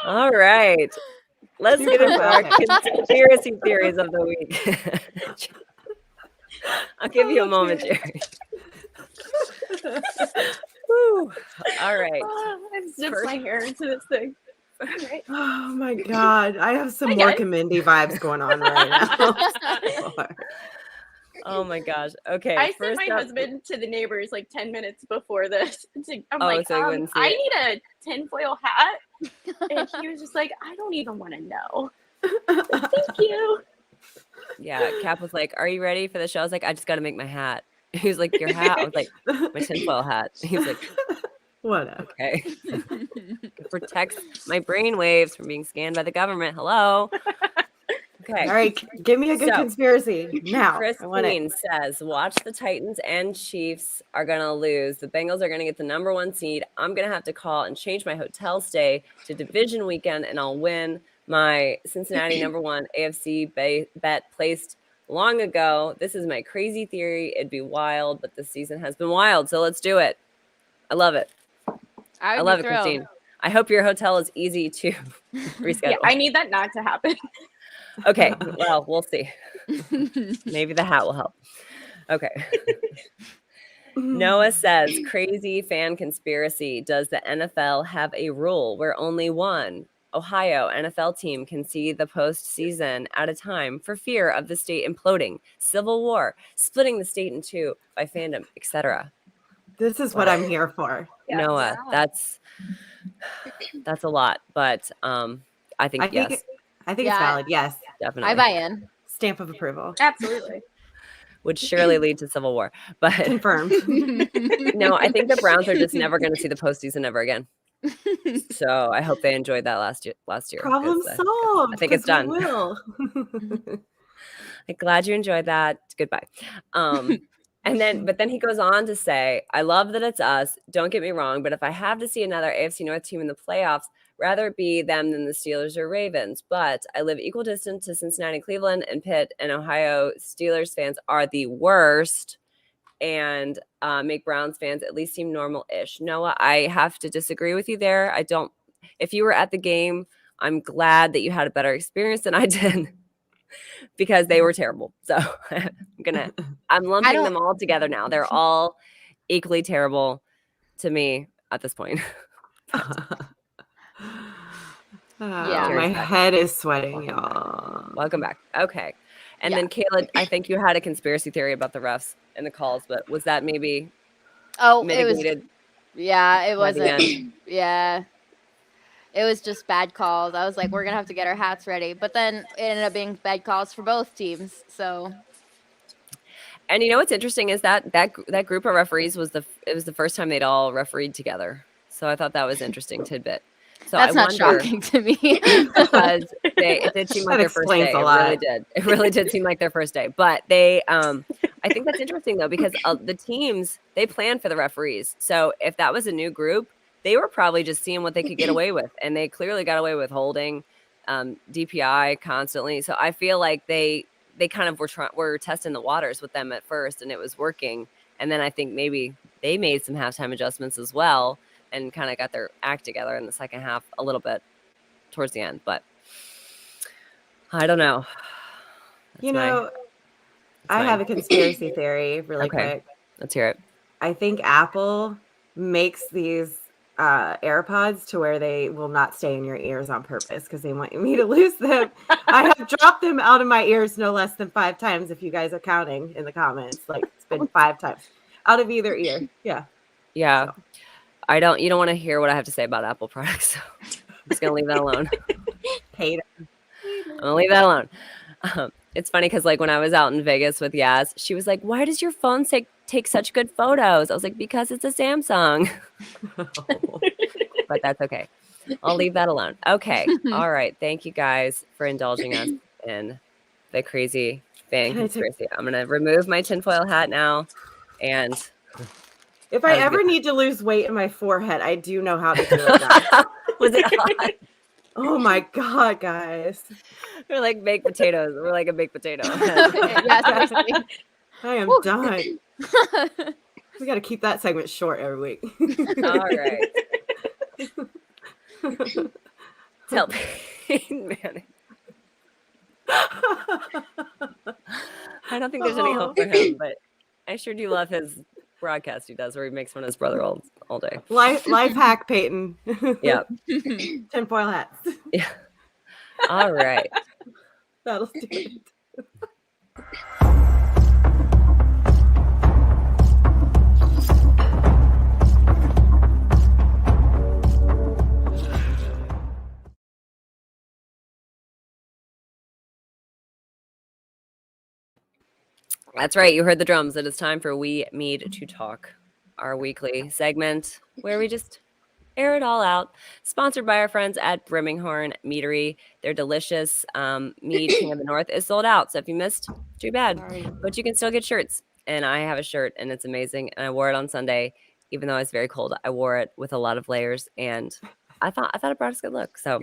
All right, let's get into our conspiracy theories of the week. I'll give you a moment, Jerry. Woo. All right. I've zipped my hair into this thing. Right. Oh my God, I have some more Mindy vibes going on right now. Oh my gosh. Okay. I sent my husband to the neighbors 10 minutes before this. I'm I need a tinfoil hat. And he was just like, I don't even want to know. Thank you. Yeah. Cap was like, are you ready for the show? I was like, I just got to make my hat. He was like, your hat? I was like, my tinfoil hat. He was like, whatever. Okay. It protects my brain waves from being scanned by the government. Hello. Okay. All right. Give me a good conspiracy now. Christine says, watch the Titans and Chiefs are going to lose. The Bengals are going to get the number 1 seed. I'm going to have to call and change my hotel stay to division weekend, and I'll win my Cincinnati number 1 AFC bet placed long ago. This is my crazy theory. It'd be wild, but this season has been wild. So let's do it. I love it. I I would love be it, thrilled. Christine. I hope your hotel is easy to reschedule. Yeah, I need that not to happen. Okay, well, we'll see. Maybe the hat will help. Okay. Noah says, crazy fan conspiracy. Does the NFL have a rule where only one Ohio NFL team can see the postseason at a time for fear of the state imploding, civil war, splitting the state in two by fandom, etc.? This is what I'm here for. Yeah. Noah, that's a lot, but I think yes, I think Yeah. it's valid. Yes. definitely. I buy in. Stamp of approval. Absolutely. Would surely lead to civil war, but Confirmed. no, I think the Browns are just never going to see the postseason ever again. So I hope they enjoyed that last year. Problem 'cause, solved. I think it's 'cause we done. will. I'm glad you enjoyed that. Goodbye. But then he goes on to say, I love that it's us. Don't get me wrong, but if I have to see another AFC North team in the playoffs, rather it be them than the Steelers or Ravens. But I live equal distance to Cincinnati, Cleveland, and Pitt, and Ohio Steelers fans are the worst and make Browns fans at least seem normal-ish. Noah, I have to disagree with you there. If you were at the game, I'm glad that you had a better experience than I did because they were terrible. So I'm lumping them all together now. They're all equally terrible to me at this point. Yeah. My head is sweating, y'all. Welcome back. Okay. And then Kayla, I think you had a conspiracy theory about the refs and the calls, but was that maybe mitigated? It by the wasn't. end? Yeah. It was just bad calls. I was like, we're going to have to get our hats ready. But then it ended up being bad calls for both teams. So. And you know what's interesting is that group of referees was the first time they'd all refereed together. So I thought that was an interesting tidbit. So That's not shocking to me. Because it did seem like That their first day. explains a It lot. really did. It really did seem like their first day. But they, I think that's interesting though, because the teams, they planned for the referees. So if that was a new group, they were probably just seeing what they could get away with, and they clearly got away with holding DPI constantly. So I feel like they kind of were testing the waters with them at first, and it was working. And then I think maybe they made some halftime adjustments as well, and kind of got their act together in the second half a little bit towards the end. But I don't know. I have a conspiracy theory really quick. Let's hear it. I think Apple makes these AirPods to where they will not stay in your ears on purpose because they want me to lose them. I have dropped them out of my ears no less than 5 times, if you guys are counting in the comments. Like, it's been 5 times out of either ear. Yeah. So. You don't want to hear what I have to say about Apple products. So I'm just going to leave that alone. Hater. I'm going to leave that alone. It's funny because like when I was out in Vegas with Yaz, she was like, why does your phone take such good photos? I was like, because it's a Samsung. But that's okay. I'll leave that alone. Okay. All right. Thank you guys for indulging us in the crazy fan conspiracy. I'm going to remove my tinfoil hat now. And if I ever need to lose weight in my forehead, I do know how to do it now. Was it hot? Oh my God, guys. We're like baked potatoes. We're like a baked potato. I am done. We got to keep that segment short every week. All right. Tell Peyton Manning. I don't think there's any hope for him, but I sure do love his broadcast he does where he makes fun of his brother all day. Life hack, Peyton. Yeah. Tinfoil hats. Yeah. All right. That'll do it. That's right. You heard the drums. It is time for We Mead to Talk, our weekly segment where we just air it all out. Sponsored by our friends at Brimminghorn Meadery. Their delicious mead, King of the North, is sold out. So if you missed, too bad. But you can still get shirts. And I have a shirt, and it's amazing. And I wore it on Sunday, even though it was very cold. I wore it with a lot of layers, and I thought it brought us a good look. So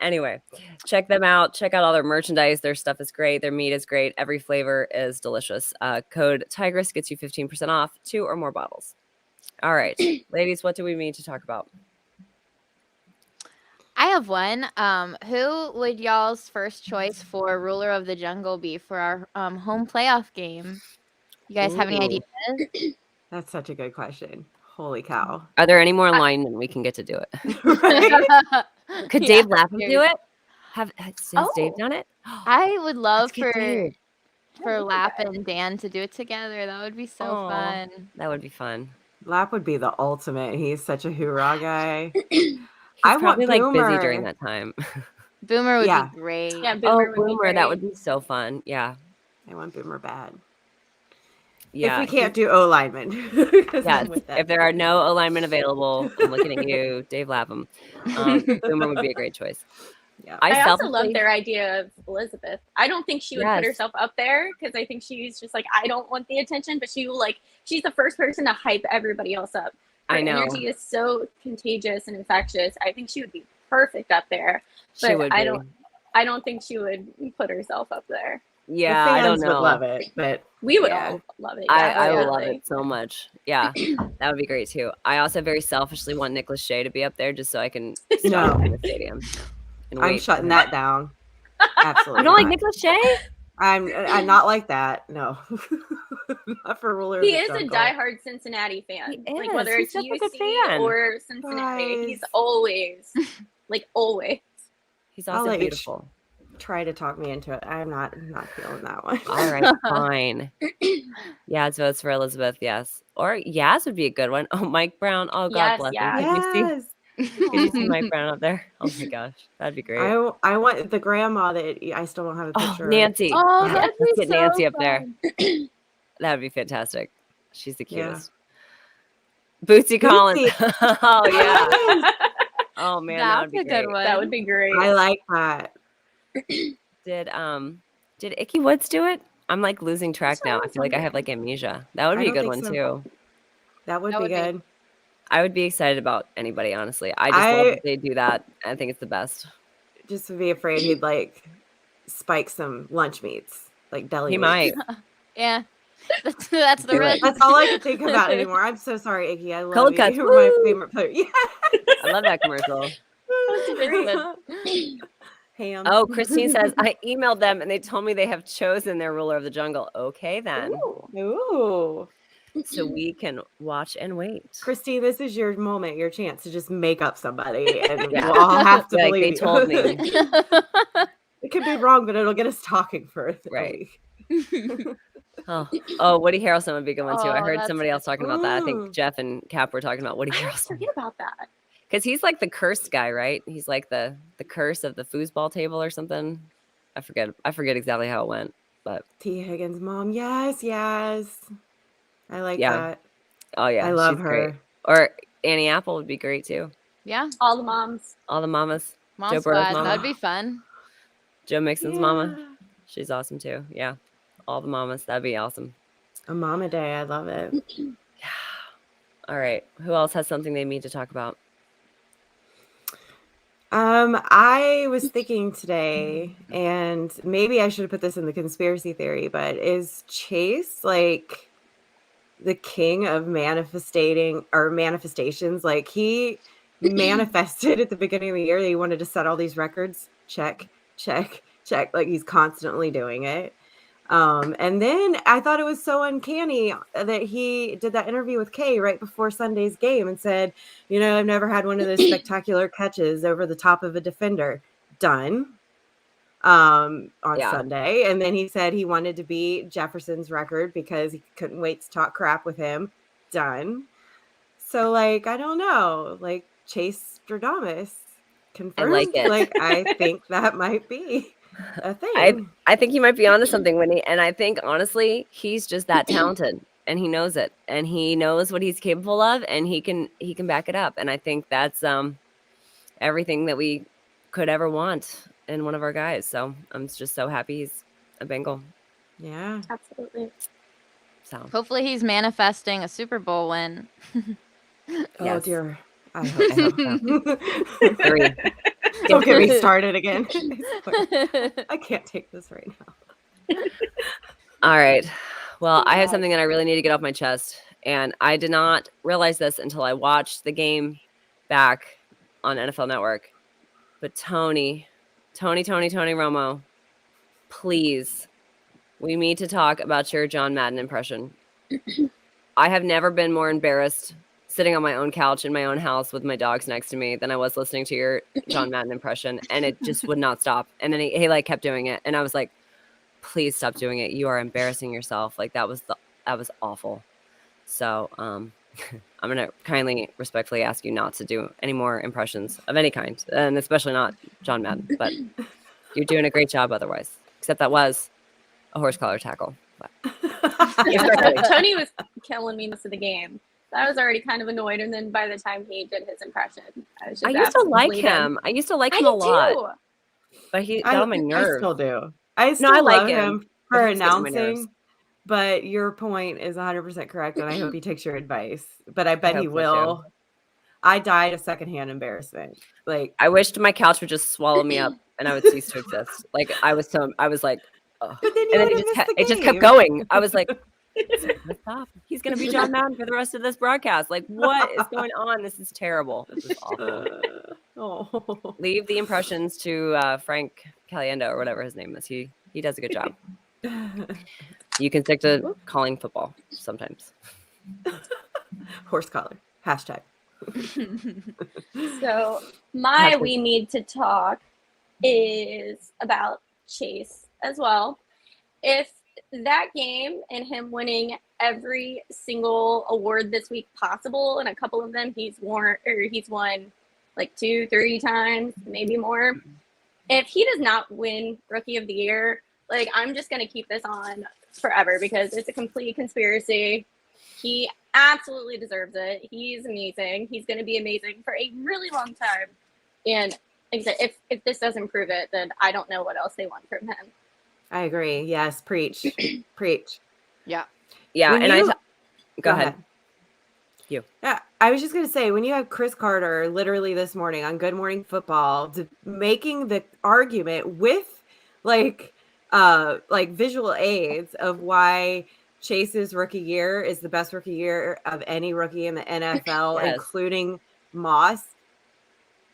Anyway, check them out. Check out all their merchandise. Their stuff is great. Their meat is great. Every flavor is delicious. Code Tigress gets you 15% off 2 or more bottles. All right, ladies, what do we need to talk about? I have one. Who would y'all's first choice for ruler of the jungle be for our home playoff game? You guys have any Ooh. ideas? That's such a good question. Holy cow. Are there any more linemen we can get to do it? Right? Could Yeah, Dave Lapham do seriously. it? Has Dave done it? I would love Let's get Dave. for Lap and Dan to do it together. That would be so Aw, fun. That would be fun. Lap would be the ultimate. He's such a hoorah guy. He's I probably want like busy during Boomer. that time. Boomer would Yeah. be great. Yeah, Oh, Boomer would be Boomer, that great. would be so fun. Yeah. I want Boomer bad. Yeah. If we can't do O lineman. 'Cause Yes. I'm with that. If there are no alignment available, I'm looking at you, Dave Lapham. Boomer would be a great choice. Yeah. I also selfishly- love their idea of Elizabeth. I don't think she would Yes. put herself up there because I think she's just like, I don't want the attention, but she will she's the first person to hype everybody else up. Her I know. energy is so contagious and infectious. I think she would be perfect up there. She But would I be. don't think she would put herself up there. Yeah, the I don't fans know. would love it, but We would Yeah. all love it. I would love definitely. it so much. Yeah, that would be great too. I also very selfishly want Nick Lachey to be up there just so I can stop No. in the stadium. And I'm wait for shutting him. that down. Absolutely. You don't like not. Nick Lachey? I'm not like that. No. Not for ruler of He the is a jungle. diehard Cincinnati fan. He Like is. whether He's it's such a good UC fan. or Cincinnati, he's Guys. always always. He's I'll also let you beautiful. Try to talk me into it. I'm not feeling that one. All right, fine. Yaz votes for Elizabeth, yes. Or Yaz would be a good one. Oh, Mike Brown. Oh, God Yes, bless Yaz. him. Could you see? Yes. Could you see Mike Brown up there? Oh my gosh, that'd be great. I want the grandma that I still don't have a Oh, picture of. Nancy. Oh, Yeah, that'd let's be get so Nancy up there. fun. That would be fantastic. She's the Yeah. cutest. Bootsy Collins. Bootsy. Oh yeah. Oh man, that That's would be a good great. one. That would be great. I like that. Did Icky Woods do it? I'm like losing track now. I feel like I have like amnesia. That would I be a don't good one think so. too. That would That be would be- good. I would be excited about anybody, honestly. I just love that they do that. I think it's the best. Just to be afraid he'd like spike some lunch meats, like deli He meats. might. Yeah. That's the Do it. risk. That's all I can think about anymore. I'm so sorry, Icky. I love Cold you. cuts, You're my woo! favorite player. Yeah. I love that commercial. Ham. Oh, Christine says, I emailed them and they told me they have chosen their ruler of the jungle. Okay, then. Ooh. So we can watch and wait. Christine, this is your moment, your chance to just make up somebody, and Yeah. we'll all have to Like, believe they you. told me. It could be wrong, but it'll get us talking for a Right. week. Oh, Woody Harrelson would be a good one too. I Oh, heard that's somebody else talking about that. I think Ooh. Jeff and Cap were talking about Woody I always Harrelson. forget about that. Because he's like the cursed guy, right? He's like the curse of the foosball table or something. I forget exactly how it went, but T. Higgins' mom. Yes. I like Yeah. that. oh yeah, I love she's her. great. Or Annie Apple would be great too. Yeah. All the moms. All the mamas. Mom Joe Burrow's squad. mama. That'd be fun. Joe Mixon's mama. Yeah. She's awesome too. Yeah. All the mamas. That'd be awesome. A mama day. I love it. All right. Who else has something they need to talk about? I was thinking today, and maybe I should have put this in the conspiracy theory, but is Chase like the king of manifestations? Like he manifested at the beginning of the year that he wanted to set all these records. Check. Like he's constantly doing it. And then I thought it was so uncanny that he did that interview with Kay right before Sunday's game and said, I've never had one of those spectacular catches over the top of a defender. Done. On Sunday. And then he said he wanted to beat Jefferson's record because he couldn't wait to talk crap with him. Done. So like, I don't know, like Chase Stradamus confirmed. like it. Like, I think that might be a thing. I think he might be onto something, Winnie. And I think honestly, he's just that talented and he knows it. And he knows what he's capable of and he can back it up. And I think that's everything that we could ever want in one of our guys. So I'm just so happy he's a Bengal. Yeah. Absolutely. So Hopefully he's manifesting a Super Bowl win. Oh Yes. dear. I hope so. 3. Don't get me started again. I can't take this right now. All right. Well, I have something that I really need to get off my chest. And I did not realize this until I watched the game back on NFL Network. But Tony Romo, please, we need to talk about your John Madden impression. I have never been more embarrassed sitting on my own couch in my own house with my dogs next to me than I was listening to your John Madden impression. And it just would not stop. And then he like kept doing it. And I was like, please stop doing it. You are embarrassing yourself. Like that was awful. So I'm going to kindly, respectfully ask you not to do any more impressions of any kind, and especially not John Madden. But you're doing a great job otherwise, except that was a horse collar tackle. Tony was killing me most of the game. I was already kind of annoyed, and then by the time he did his impression, I was just I used to like absolutely him. done. I used to like him a lot, Too. but he got on my nerves. I still do. I still like love him but for he's getting on my nerves. announcing. But your point is 100% correct, and I hope he takes your advice. But I bet he hope so, will. too. I died of secondhand embarrassment. Like I wished my couch would just swallow me up and I would cease to exist. Like I was like, oh. But then you And then would've missed the it just kept game. going. I was like, stop. He's gonna be John Madden for the rest of this broadcast. Like, what is going on? This is terrible. This is awful. Leave the impressions to Frank Caliendo or whatever his name is. He does a good job. You can stick to calling football sometimes. Horse collar. Hashtag. So my we need to talk is about Chase as well. If that game and him winning every single award this week possible, and a couple of them he's won like 2-3 times, maybe more. If he does not win Rookie of the Year, like I'm just gonna keep this on forever because it's a complete conspiracy. He absolutely deserves it. He's amazing. He's going to be amazing for a really long time. And if this doesn't prove it, then I don't know what else they want from him. I agree. Yes, preach. Preach. Yeah. Yeah, When and you- go ahead. You. Yeah, I was just going to say, when you have Chris Carter literally this morning on Good Morning Football making the argument with like visual aids of why Chase's rookie year is the best rookie year of any rookie in the NFL, Yes. including Moss.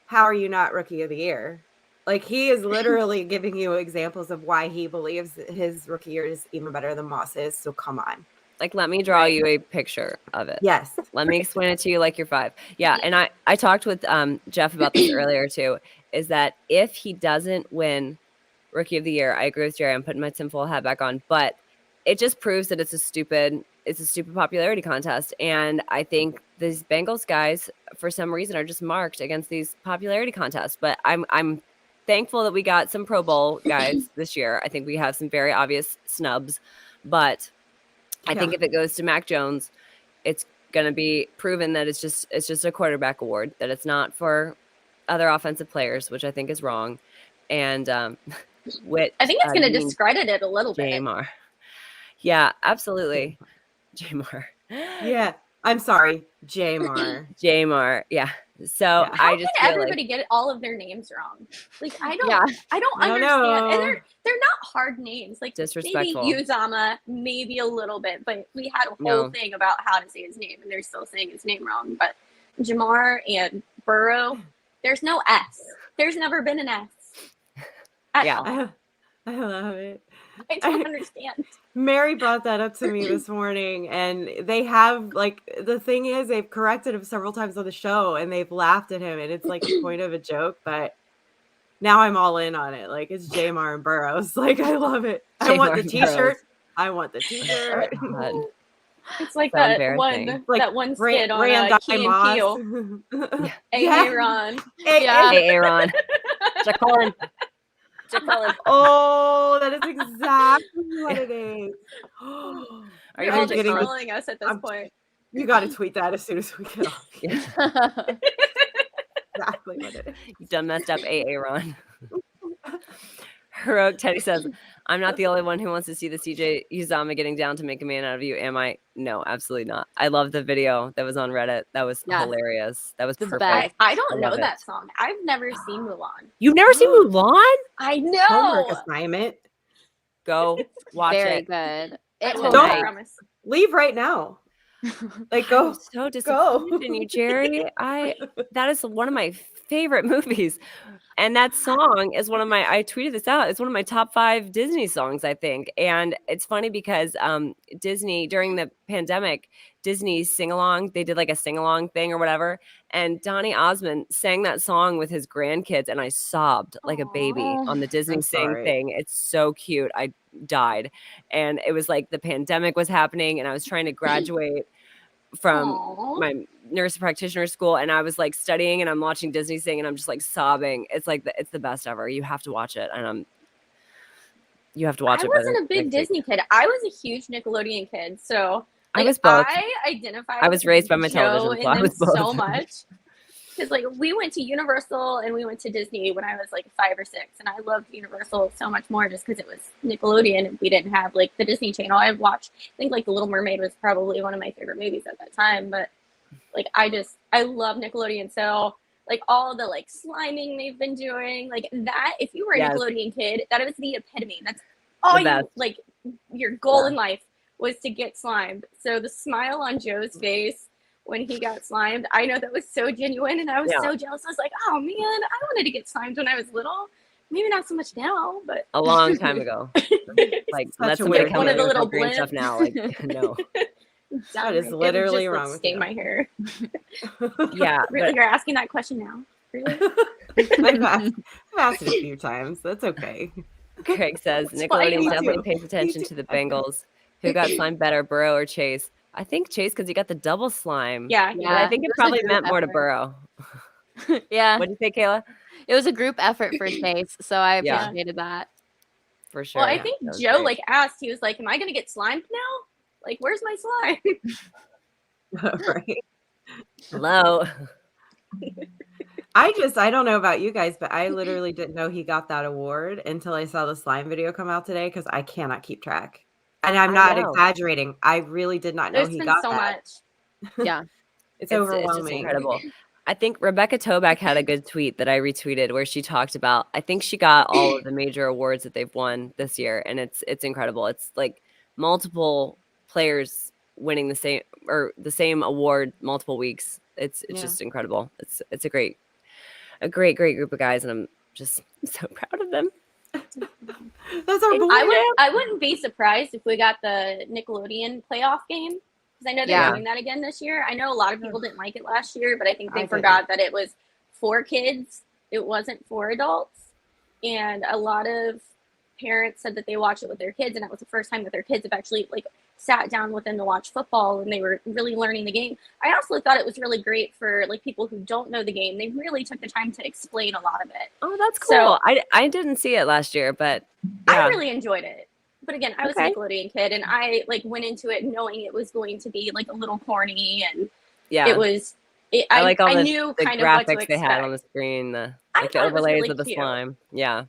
How are you not rookie of the year? Like he is literally giving you examples of why he believes that his rookie year is even better than Moss's. So come on. Like, let me draw you a picture of it. Yes. Let me explain it to you like you're 5. Yeah, and I talked with Jeff about this earlier too, is that if he doesn't win Rookie of the Year, I agree with Jerry, I'm putting my tinfoil hat back on, but it just proves that it's a stupid popularity contest. And I think these Bengals guys, for some reason, are just marked against these popularity contests. But I'm thankful that we got some Pro Bowl guys this year. I think we have some very obvious snubs, but I think if it goes to Mac Jones, it's going to be proven that it's just a quarterback award, that it's not for other offensive players, which I think is wrong. And I think it's going to discredit it a little bit. Jamar. Yeah, absolutely. Jamar. Yeah. I'm sorry. Jamar. Yeah. So How I just can feel everybody like get all of their names wrong? Like I don't I don't understand. know. And they're not hard names. Like Disrespectful. maybe Uzama, maybe a little bit, but we had a whole thing about how to say his name, and they're still saying his name wrong. But Jamar and Burrow, there's no S. There's never been an S. At all. I love it. I don't understand. Mary brought that up to me this morning, and they have the thing is they've corrected him several times on the show, and they've laughed at him, and it's like the point of a joke. But now I'm all in on it. Like it's Jamar and Burrows. Like I love it. I want the T-shirt. I want the T-shirt. It's like So that one skit on Key and Peele. Aaron. Aaron. Jacqueline. Oh, that is exactly what it is. Are you all just trolling us at this point? You got to tweet that as soon as we get off. Exactly what it is. You done messed up, Aaron. Heroic Teddy says, I'm not the only one who wants to see the CJ Uzama getting down to make a man out of you, am I? No, absolutely not. I love the video that was on Reddit. That was hilarious. That was The perfect. best. I don't know love that it. song. I've never seen Mulan. You've never seen Mulan? I Homework know. assignment. Go watch Very it. good. I It will, Don't- I promise. Leave right now. Like, go. I'm so disappointed in you, Jerry. That is one of my favorite movies. And that song is I tweeted this out. It's one of my top 5 Disney songs, I think. And it's funny because Disney, during the pandemic, Disney sing-along, they did like a sing-along thing or whatever. And Donny Osmond sang that song with his grandkids. And I sobbed like a baby on the Disney I'm Sing sorry. thing. It's so cute. I died. And it was like the pandemic was happening and I was trying to graduate from my nurse practitioner school, and I was like studying and I'm watching Disney Sing and I'm just like sobbing. It's like it's the best ever. You have to watch it. And you have to watch it. I wasn't a big Disney kid. I was a huge Nickelodeon kid. So I was both. I identify I was raised by my Joe television, so and I was them both. so much. Because like we went to Universal and we went to Disney when I was like 5 or 6, and I loved Universal so much more just because it was Nickelodeon and we didn't have like the Disney Channel. I watched, I think like The Little Mermaid was probably one of my favorite movies at that time, but like I love Nickelodeon. So like all the like sliming they've been doing, like that. If you were a Nickelodeon kid, that was the epitome. That's all you like. Your goal in life was to get slimed. So the smile on Joe's face when he got slimed, I know that was so genuine, and I was so jealous. I was like, oh man, I wanted to get slimed when I was little. Maybe not so much now, but a long time ago. Like let somebody come one of the with little green blimps. stuff now. Like no. That is literally wrong with stain you. my hair. Yeah. Really, you're asking that question now? Really? I've asked it a few times. That's okay. Craig says It's fine. Nickelodeon Me definitely too. pays attention to the Bengals. Who got slimed better, Burrow or Chase? I think Chase because he got the double slime. Yeah. But I think it was a probably group meant more to effort. Burrow. Yeah. What do you say, Kayla? It was a group effort for Chase, so I Yeah. appreciated that. For sure. Well, I think That was Joe great. like asked. He was like, "Am I gonna get slimed now? Like, where's my slime?" Right. Hello. I don't know about you guys, but I literally didn't know he got that award until I saw the slime video come out today because I cannot keep track. And I'm I not know. exaggerating. I really did not know There's he been got so that. much. Yeah. It's It's just overwhelming. incredible. I think Rebecca Toback had a good tweet that I retweeted where she talked about, I think she got all of the major awards that they've won this year. And it's incredible. It's like multiple players winning the same award multiple weeks. It's just incredible. It's a great group of guys. And I'm just so proud of them. That's our boy. I wouldn't be surprised if we got the Nickelodeon playoff game, because I know they're doing that again this year. I know a lot of people didn't like it last year, but I think they forgot that it was for kids. It wasn't for adults. And a lot of parents said that they watched it with their kids, and that was the first time that their kids have actually like sat down with them to watch football, and they were really learning the game. I also thought it was really great for like people who don't know the game. They really took the time to explain a lot of it. Oh, that's cool. So, I didn't see it last year, but I really enjoyed it. But again, I was a Okay. Nickelodeon kid, and I like went into it knowing it was going to be like a little corny, and yeah. it was. I like all I the, knew the kind of what to graphics they had on expect. the screen, the I like the thought it was overlays really of the cute. slime. Yeah.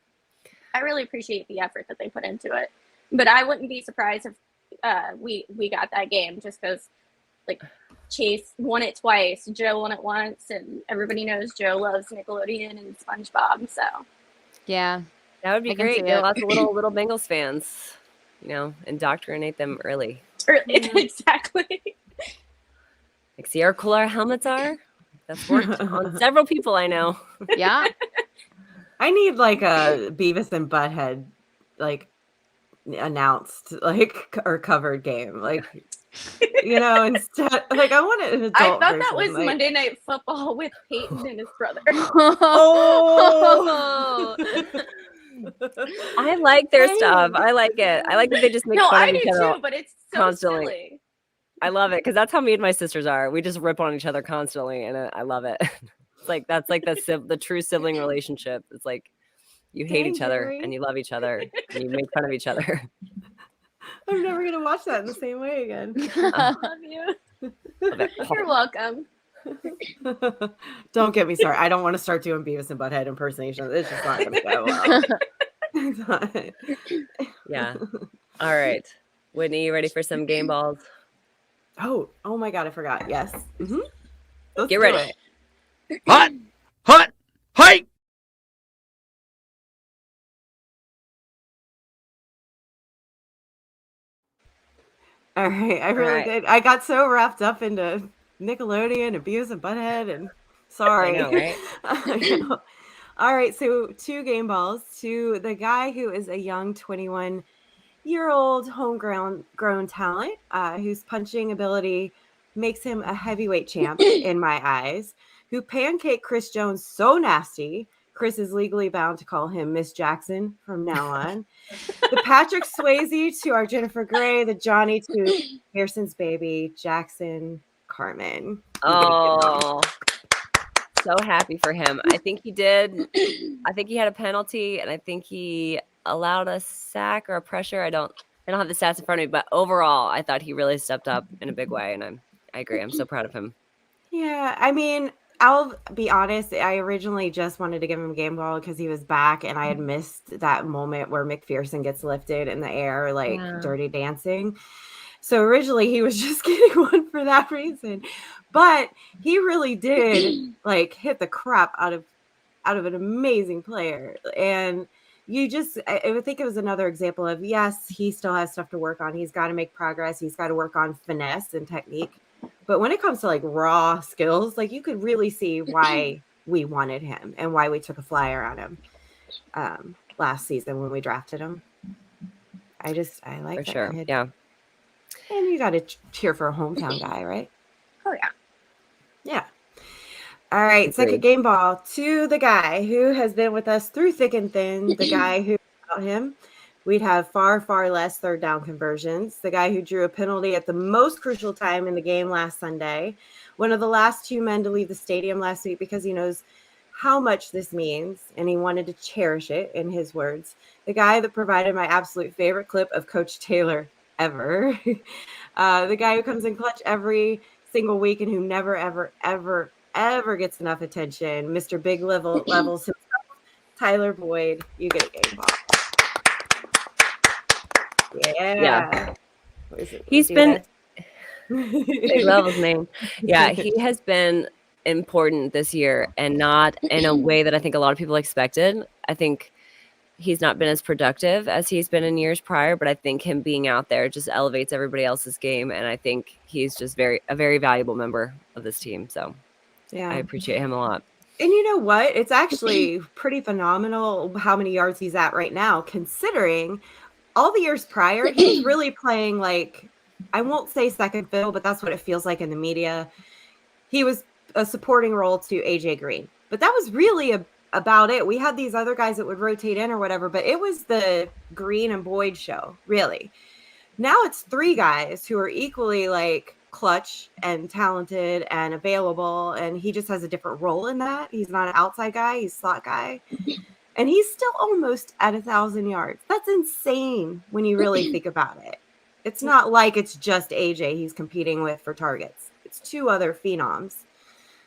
I really appreciate the effort that they put into it, but I wouldn't be surprised if we got that game, just because like Chase won it twice, Joe won it once, and everybody knows Joe loves Nickelodeon and SpongeBob. So Yeah. That would be I can great. see Get it. lots of little Bengals fans, indoctrinate them early. exactly. Like, see how cool our helmets are? That's worked on several people I know. Yeah. I need like a Beavis and Butthead like announced or covered game. Like instead like I want an adult I thought that version, was like, Monday Night Football with Peyton and his brother. Oh I like their stuff. I like it. I like that they just make No, fun I of do each other too, but it's so constantly. silly. I love it because that's how me and my sisters are. We just rip on each other constantly, and I love it. It's like that's like the true sibling relationship. It's like you hate Dang, each other Jerry. and you love each other and you make fun of each other. I'm never gonna watch that in the same way again. I love you. Love it. You're welcome. Don't get me started. I don't want to start doing Beavis and Butthead impersonations. It's just not gonna go well. It's not. Yeah. All right. Whitney, you ready for some game balls? Oh my God, I forgot. Yes. Mm-hmm. Let's Get do ready. it. Hot, hot, hike. All right, I really did. I got so wrapped up into Nickelodeon, Abuse and Butthead, and sorry. I know, right? I know. All right, so 2 game balls to the guy who is a young 21-year-old homegrown talent whose punching ability makes him a heavyweight champ in my eyes, who pancaked Chris Jones so nasty, Chris is legally bound to call him Miss Jackson from now on. The Patrick Swayze to our Jennifer Grey, the Johnny to Pearson's baby, Jackson Carmen. Oh, so happy for him. I think he did. I think he had a penalty, and I think he allowed a sack or a pressure. I don't have the stats in front of me, but overall, I thought he really stepped up in a big way, and I agree. I'm so proud of him. Yeah, I mean, I'll be honest. I originally just wanted to give him a game ball because he was back, and I had missed that moment where McPherson gets lifted in the air, like Dirty Dancing. So originally he was just getting one for that reason, but he really did like hit the crap out of an amazing player. And I would think it was another example of, yes, he still has stuff to work on. He's got to make progress. He's got to work on finesse and technique. But when it comes to like raw skills, like you could really see why we wanted him and why we took a flyer on him last season when we drafted him. I like For that sure. kid. Yeah. And you got to cheer for a hometown guy, right? Oh, yeah. Yeah. All right. Second game ball to the guy who has been with us through thick and thin. The guy who, without him, we'd have far, far less third down conversions. The guy who drew a penalty at the most crucial time in the game last Sunday. One of the last 2 men to leave the stadium last week because he knows how much this means and he wanted to cherish it, in his words. The guy that provided my absolute favorite clip of Coach Taylor ever. The guy who comes in clutch every single week and who never, ever, ever, ever gets enough attention. Mr. Big Levels himself, Tyler Boyd. You get a game ball. Yeah. He's been Big Levels name. Yeah, he has been important this year and not in a way that I think a lot of people expected. I think he's not been as productive as he's been in years prior, but I think him being out there just elevates everybody else's game. And I think he's just a very valuable member of this team. So I appreciate him a lot. And you know what? It's actually pretty phenomenal how many yards he's at right now, considering all the years prior, he was really playing like, I won't say second fiddle, but that's what it feels like in the media. He was a supporting role to AJ Green, but that was really about it. We had these other guys that would rotate in or whatever, but it was the Green and Boyd show, really. Now it's 3 guys who are equally like clutch and talented and available, and he just has a different role in that. He's not an outside guy, he's slot guy. And he's still almost at 1,000 yards. That's insane when you really think about it. It's not like it's just AJ he's competing with for targets. It's 2 other phenoms.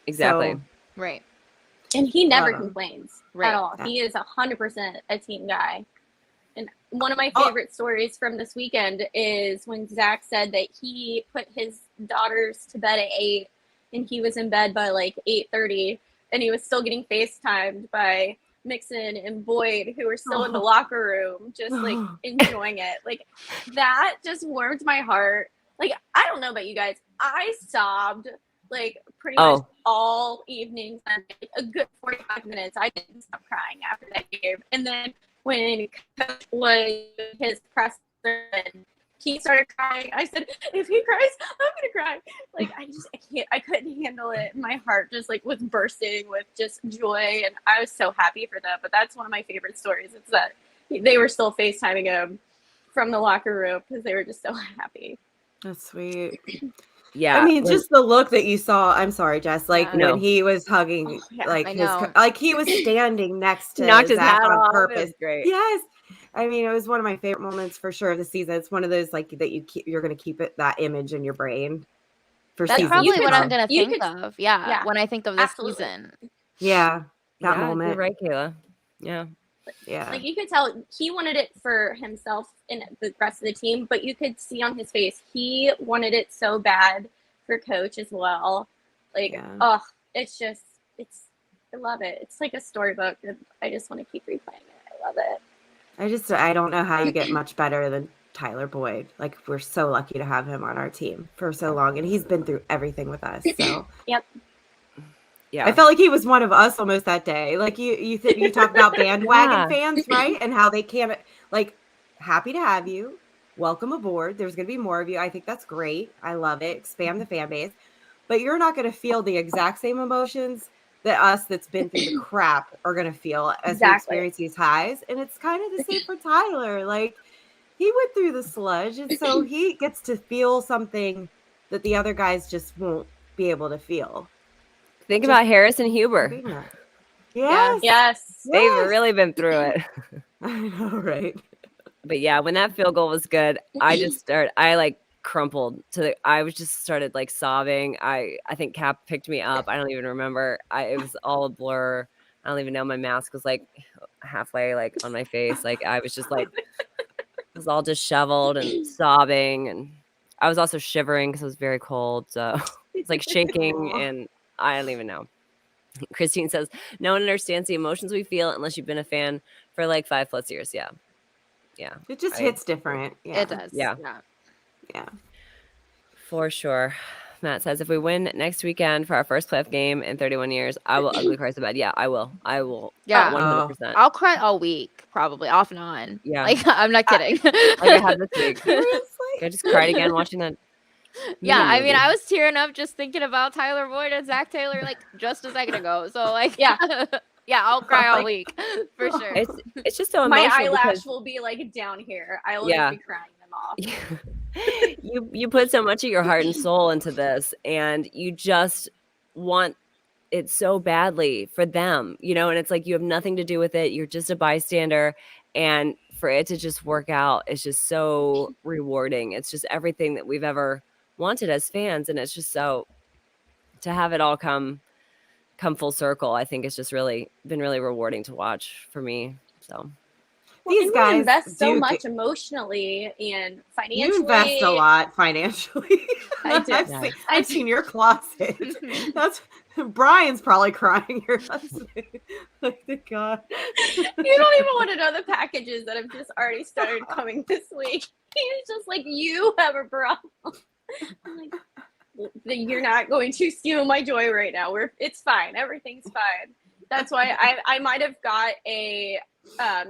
Exactly. So, Right. And he never complains Right. at all. He is 100% a team guy. And one of my favorite stories from this weekend is when Zach said that he put his daughters to bed at 8 and he was in bed by like 8:30 and he was still getting FaceTimed by Mixon and Boyd, who were still in the locker room, just like enjoying it. Like that just warmed my heart. Like, I don't know about you guys. I sobbed like pretty much all evening, like a good 45 minutes. I didn't stop crying after that game. And then when Coach was his press, he started crying. I said, if he cries, I'm gonna cry. Like I couldn't handle it. My heart just like was bursting with just joy, and I was so happy for them. But that's one of my favorite stories. It's that they were still FaceTiming him from the locker room because they were just so happy. That's sweet. Yeah. I mean, just the look that you saw. I'm sorry, Jess. Like when he was hugging, like he was standing next to knocked his Zach hat on off. purpose. Great. Yes. I mean, it was one of my favorite moments for sure of the season. It's one of those like that you're going to keep that image in your brain for That's season. probably what I'm going to think of. Yeah, when I think of this Absolutely. season. Yeah, that moment. You're right, Kayla. Yeah. Yeah. Like you could tell he wanted it for himself and the rest of the team, but you could see on his face he wanted it so bad for Coach as well. Like, it's I love it. It's like a storybook. And I just want to keep replaying it. I love it. I don't know how you get much better than Tyler Boyd. Like, we're so lucky to have him on our team for so long, and he's been through everything with us. So Yep. Yeah. I felt like he was one of us almost that day. Like you talk about bandwagon fans, right? And how they can't, like, happy to have you. Welcome aboard. There's going to be more of you. I think that's great. I love it. Expand the fan base. But you're not going to feel the exact same emotions that us that's been through the crap are going to feel as we experience these highs. And it's kind of the same for Tyler. Like, he went through the sludge, and so he gets to feel something that the other guys just won't be able to feel. Think about Harris and Huber. Yes. They've really been through it. I know, right? But yeah, when that field goal was good, I like crumpled I was just started like sobbing. I think Cap picked me up. I don't even remember. It was all a blur. I don't even know. My mask was like halfway like on my face. Like I was just like, I was all disheveled and sobbing, and I was also shivering because it was very cold. So it's like shaking, and I don't even know. Christine says, no one understands the emotions we feel unless you've been a fan for like 5+ years. Yeah. It just hits different. Yeah. It does. Yeah. Yeah. For sure. Matt says, if we win next weekend for our first playoff game in 31 years, I will ugly cry so bad. Yeah, I will. Yeah. 100%. I'll cry all week, probably, off and on. Yeah. Like, I'm not kidding. Like I had this week. I just cried again watching that. Yeah, I mean, movie. I was tearing up just thinking about Tyler Boyd and Zach Taylor like just a second ago. So like, yeah, I'll cry all week for sure. It's just so My emotional. eyelash will be like down here. I will just be crying them off. You put so much of your heart and soul into this, and you just want it so badly for them, and it's like you have nothing to do with it. You're just a bystander, and for it to just work out is just so rewarding. It's just everything that we've ever wanted as fans, and it's just so to have it all come full circle. I think it's just really been really rewarding to watch for me. So these guys invest so much emotionally and financially. You invest a lot financially. I do. I've seen your closet. That's Brian's probably crying. Your husband. Like the God. You don't even want to know the packages that have just already started coming this week. He's just like, you have a problem. I'm like, you're not going to steal my joy right now. It's fine. Everything's fine. That's why I might have got a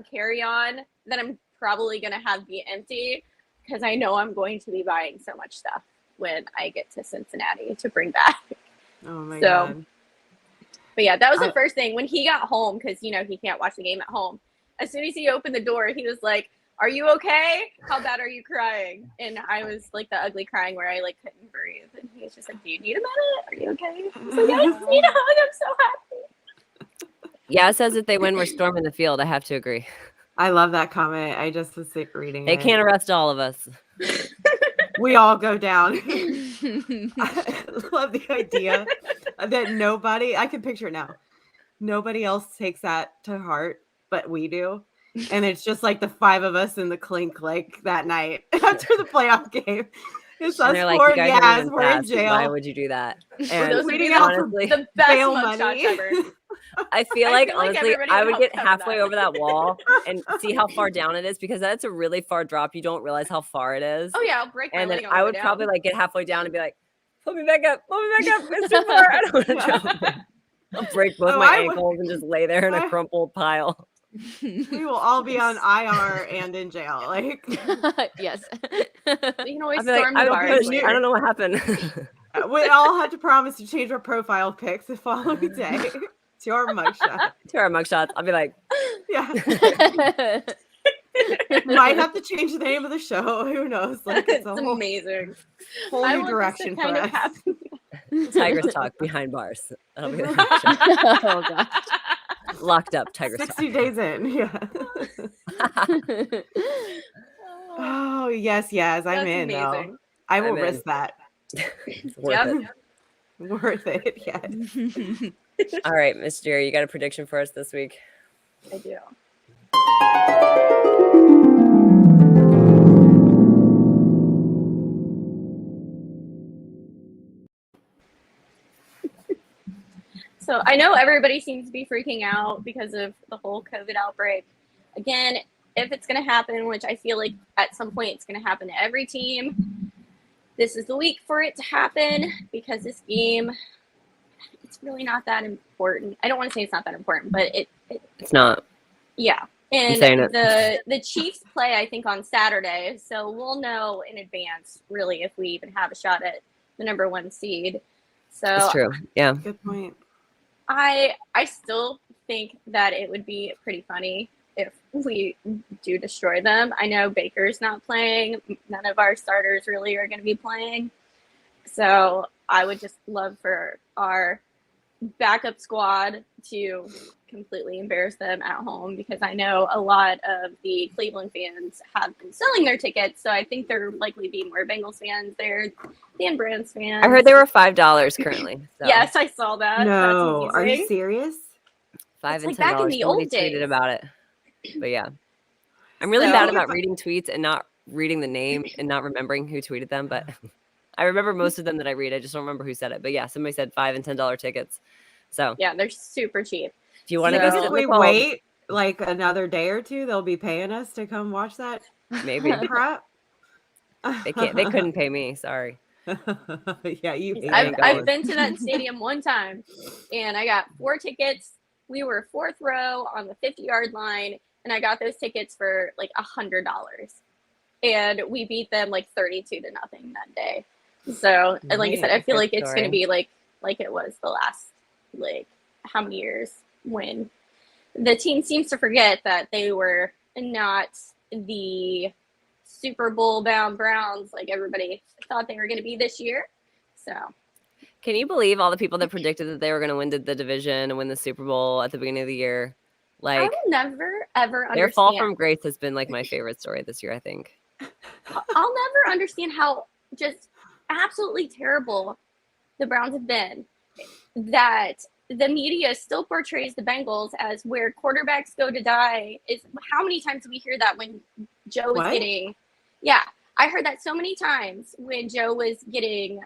carry-on that I'm probably going to have be empty because I know I'm going to be buying so much stuff when I get to Cincinnati to bring back. Oh my God. But yeah, that was the first thing when he got home because, he can't watch the game at home. As soon as he opened the door, he was like, are you okay? How bad are you crying? And I was like the ugly crying where I like couldn't breathe. And he was just like, do you need a minute? Are you okay? I was like, I just need a hug. I'm so happy. Yeah, it says if they win, we're storming the field. I have to agree. I love that comment. I just was sick reading They it. can't arrest all of us. We all go down. I love the idea that I can picture it now. Nobody else takes that to heart, but we do. And it's just like the 5 of us in the clink like that night after the playoff game. It's us like, four, you guys aren't even we're in fast. jail. Why would you do that? And Those would be honestly, the best bail mugshots money. ever. I feel like honestly, everybody I would would get help cover halfway that. over that wall and see how far down it is because that's a really far drop. You don't realize how far it is. Oh yeah, I'll break my And then leg on the I way would down. probably like get halfway down and be like, put me back up. It's too far. I don't want to jump. I'll break both my ankles and just lay there in a crumpled pile. We will all be on IR and in jail. Like, yes. You can always I'd be like, storm I the don't bars. push. I don't know what happened. we all have to promise to change our profile pics the following day to our mugshot. I'll be like, Yeah. Might have to change the name of the show. Who knows? Like, it's It's a whole amazing. new I want this to direction for kind of us. happen. Tigress Talk behind bars. That'll be the mugshot. Oh god. Locked up Tigress 60 Talk. days in. Yeah. Oh, yes. I'm That's in, though. amazing. I will I'm in. risk that. It's worth it. Worth it, yes. All right, Miss Jerry, you got a prediction for us this week? I do. So I know everybody seems to be freaking out because of the whole COVID outbreak. Again, if it's going to happen, which I feel like at some point it's going to happen to every team, this is the week for it to happen because this game, it's really not that important. I don't want to say it's not that important, but It's not. Yeah. And saying it. the Chiefs play, I think, on Saturday. So we'll know in advance, really, if we even have a shot at the number 1 seed. So That's true. Yeah. Good point. I still think that it would be pretty funny if we do destroy them. I know Baker's not playing. None of our starters really are going to be playing. So I would just love for our backup squad to completely embarrass them at home, because I know a lot of the Cleveland fans have been selling their tickets. So I think there likely be more Bengals fans there than Browns fans. I heard they were $5 currently. So. Yes, I saw that. No, That's are you amazing. serious? $5 It's and like $10. back in the Somebody old tweeted days. about it. But yeah. I'm really bad about reading tweets and not reading the name and not remembering who tweeted them, but I remember most of them that I read. I just don't remember who said it. But yeah, somebody said $5 and $10 tickets. So yeah, they're super cheap. if you want to go sit If in we the cold, wait like another day or two, they'll be paying us to come watch that maybe crap. they can't. They couldn't pay me. Sorry. Yeah, you. hate ain't it. I've been to that stadium one time, and I got 4 tickets. We were 4th row on the 50-yard line, and I got those tickets for like $100. And we beat them like 32-0 that day. So, and like I said, I feel like it's going to be like it was the last, like, how many years, when the team seems to forget that they were not the Super Bowl bound Browns like everybody thought they were going to be this year. So can you believe all the people that predicted that they were going to win the division and win the Super Bowl at the beginning of the year? Like, I will never ever understand. Their fall from grace has been like my favorite story this year, I think. I'll never understand how just absolutely terrible the Browns have been, that the media still portrays the Bengals as where quarterbacks go to die. Is how many times do we hear that when Joe was getting, I heard that so many times when Joe was getting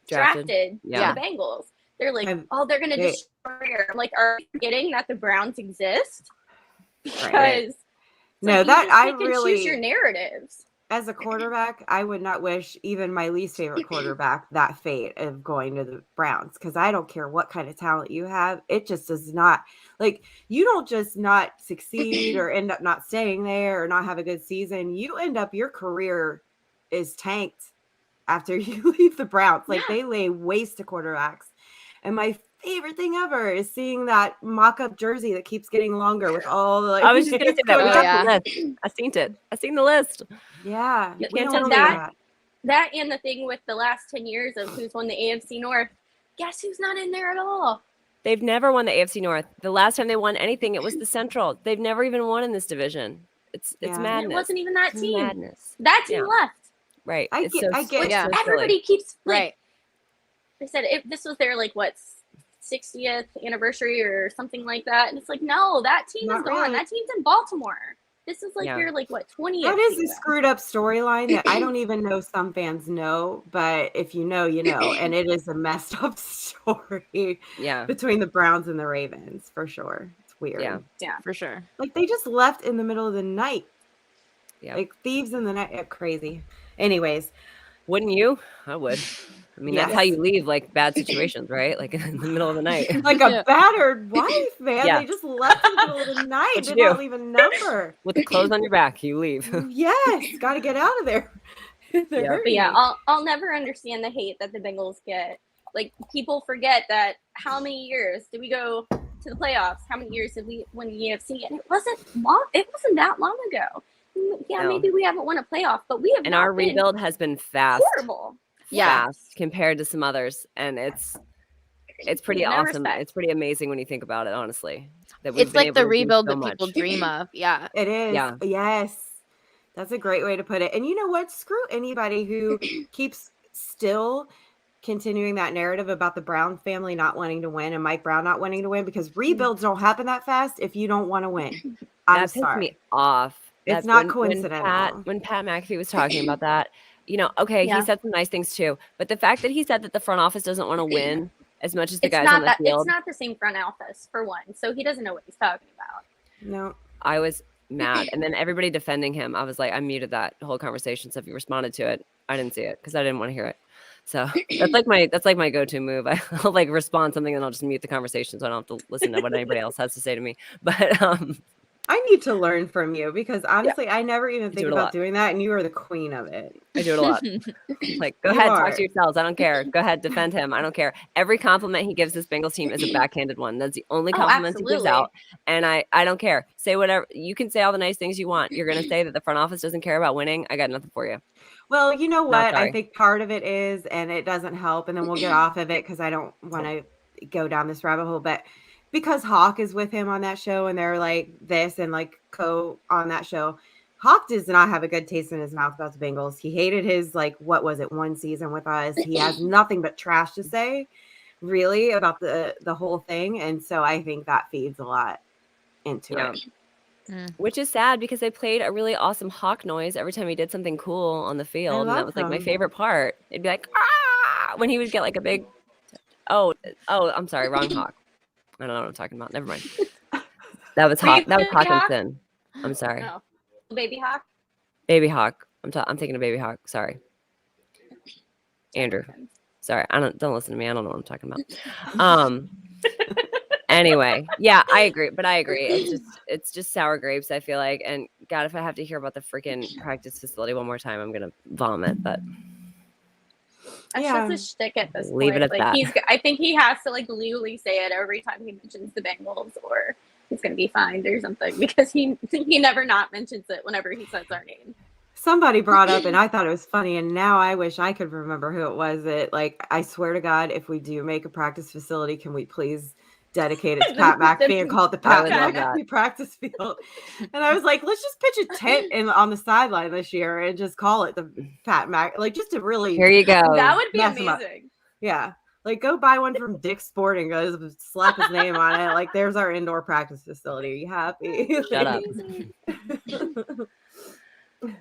drafted to the Bengals. They're like, oh, they're going to destroy her. I'm like, are you forgetting that the Browns exist? Because no, that I really choose your narratives. As a quarterback, I would not wish even my least favorite quarterback that fate of going to the Browns, because I don't care what kind of talent you have. It just does not, like, you don't just not succeed or end up not staying there or not have a good season. You end up, your career is tanked after you leave the Browns. Like, they lay waste to quarterbacks. And my favorite thing ever is seeing that mock-up jersey that keeps getting longer with all the, like, I was just gonna say that. We got the list. I seen it. I seen the list. Yeah. You can't tell me that and the thing with the last 10 years of who's won the AFC North. Guess who's not in there at all? They've never won the AFC North. The last time they won anything, it was the Central. They've never even won in this division. It's madness. And it wasn't even that team. Madness. That team left. Right. I get everybody keeps like, they said this was their like what 60th anniversary or something like that, and it's like, no, that team is gone. Really. That team's in Baltimore. This is like your like what 20th. That is a screwed up storyline that I don't even know some fans know, but if you know, you know, and it is a messed up story. Yeah, between the Browns and the Ravens for sure. It's weird. Yeah, for sure. Like they just left in the middle of the night. Yeah, like thieves in the night. Crazy. Anyways, wouldn't you? I would. I mean, that's how you leave like bad situations, right? Like in the middle of the night. Like a battered wife, man. They just left in the middle of the night. Did not leave a number. With the clothes on your back, you leave. Yes, got to get out of there. But yeah, I'll never understand the hate that the Bengals get. Like people forget that how many years did we go to the playoffs? How many years did we win the UFC? And it wasn't long. It wasn't that long ago. Yeah, maybe we haven't won a playoff, but we have. And our rebuild has been fast. Horrible. Fast compared to some others, and it's pretty awesome. It's pretty amazing when you think about it, honestly. It's like the rebuild that people dream of. Yeah, it is. Yeah. Yes, that's a great way to put it. And you know what? Screw anybody who keeps still continuing that narrative about the Brown family not wanting to win and Mike Brown not wanting to win, because rebuilds don't happen that fast if you don't want to win. I'm That pissed sorry. me off. It's That not when coincidental. when Pat McAfee was talking about that, okay, he Yeah. said some nice things too, but the fact that he said that the front office doesn't want to win as much as the It's guys not on the that it's field, not the same front office for one, so he doesn't know what he's talking about. No. I was mad. And then everybody defending him, I was like, I muted that whole conversation. So if you responded to it, I didn't see it because I didn't want to hear it. So that's like my go-to move. I'll like respond something and I'll just mute the conversation so I don't have to listen to what anybody else has to say to me. But I need to learn from you, because honestly, I never even do think it a about lot. doing that, and you are the queen of it. I do it a lot. Like, go You ahead, are. talk to yourselves. I don't care. Go ahead, defend him. I don't care. Every compliment he gives this Bengals team is a backhanded one. That's the only compliment he gives absolutely. out. And I don't care. Say whatever. You can say all the nice things you want. You're going to say that the front office doesn't care about winning. I got nothing for you. Well, you know Not what? I sorry. think part of it is, and it doesn't help, and then we'll get off of it because I don't want to go down this rabbit hole, but because Hawk is with him on that show and they're like this and like on that show, Hawk does not have a good taste in his mouth about the Bengals. He hated his, like, what was it, one season with us. He has nothing but trash to say, really, about the whole thing. And so I think that feeds a lot into it. Which is sad because they played a really awesome Hawk noise every time he did something cool on the field. And that was like my favorite part. It'd be like, ah, when he would get like a big, oh, I'm sorry, wrong Hawk. I don't know what I'm talking about. Never mind. That was Hawk. That was Hawkinson. I'm sorry. No. Baby Hawk. Baby Hawk. I'm thinking of Baby Hawk. Sorry. Andrew. Sorry. Don't listen to me. I don't know what I'm talking about. Anyway, yeah, I agree. It's just sour grapes, I feel like. And God, if I have to hear about the freaking practice facility one more time, I'm gonna vomit. But That's just a shtick at this leave point. it at that. I think he has to like legally say it every time he mentions the Bengals, or he's gonna be fined or something, because he never not mentions it whenever he says our name. Somebody brought up, and I thought it was funny, and now I wish I could remember who it was. That, like, I swear to God, if we do make a practice facility, can we please dedicate it to Pat McAfee and call it the Pat McAfee practice field? And I was like, let's just pitch a tent on the sideline this year and just call it the Pat Mac, like, just to really. Here you go. That would be amazing. Yeah. Like, go buy one from Dick's Sporting Goods, slap his name on it. Like, there's our indoor practice facility. Are you happy? Shut up.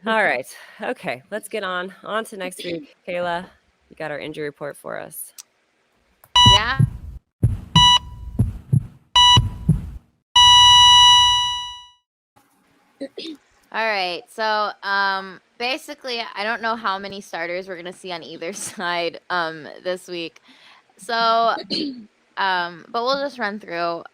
All right. Okay. Let's get on to next week. Kayla, you got our injury report for us. Yeah. All right. So, basically, I don't know how many starters we're gonna see on either side this week. So, but we'll just run through.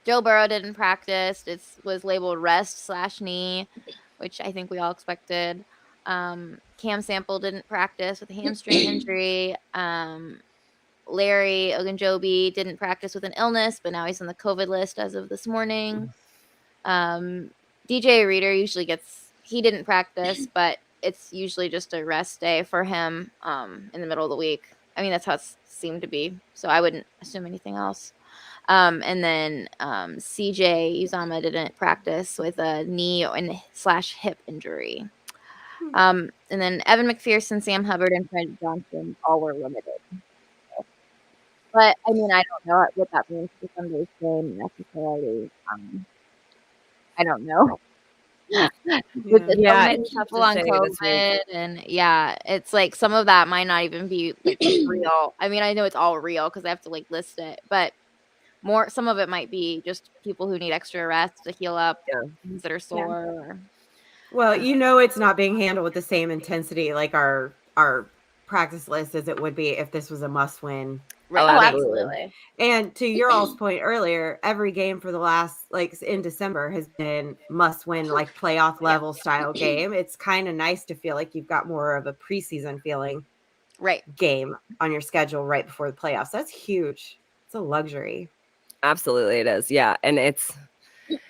Joe Burrow didn't practice. It was labeled rest/knee, which I think we all expected. Cam Sample didn't practice with a hamstring injury. Larry Ogunjobi didn't practice with an illness, but now he's on the COVID list as of this morning. DJ Reader he didn't practice, but it's usually just a rest day for him in the middle of the week. I mean, that's how it seemed to be, so I wouldn't assume anything else. And then CJ Uzama didn't practice with a knee / hip injury. And then Evan McPherson, Sam Hubbard, and Fred Johnson all were limited. But, I mean, I don't know what that means for Sunday's game necessarily. I don't know. With so many people on COVID, and it's like some of that might not even be like real. I mean, I know it's all real because I have to like list it, but some of it might be just people who need extra rest to heal up, things that are sore. Well, it's not being handled with the same intensity like our practice list as it would be if this was a must-win. Right. Oh, absolutely. And to your all's point earlier, every game for the last, like, in December has been must-win, like playoff level style game. It's kind of nice to feel like you've got more of a preseason feeling game on your schedule right before the playoffs. That's huge. It's a luxury. Absolutely, it is. Yeah, and it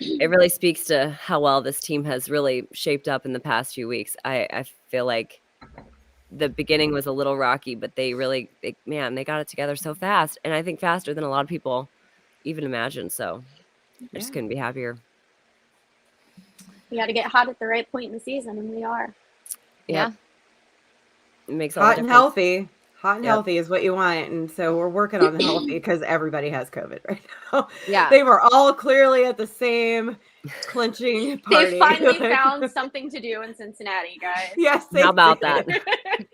really speaks to how well this team has really shaped up in the past few weeks. I feel like the beginning was a little rocky, but they got it together so fast, and I think faster than a lot of people even imagined. So I just couldn't be happier. We got to get hot at the right point in the season, and we are. Yeah. It makes hot and healthy. Hot and Yep. healthy is what you want. And so we're working on the healthy because everybody has COVID right now. Yeah. They were all clearly at the same clinching party. They finally found something to do in Cincinnati, guys. Yes, they How about did. that?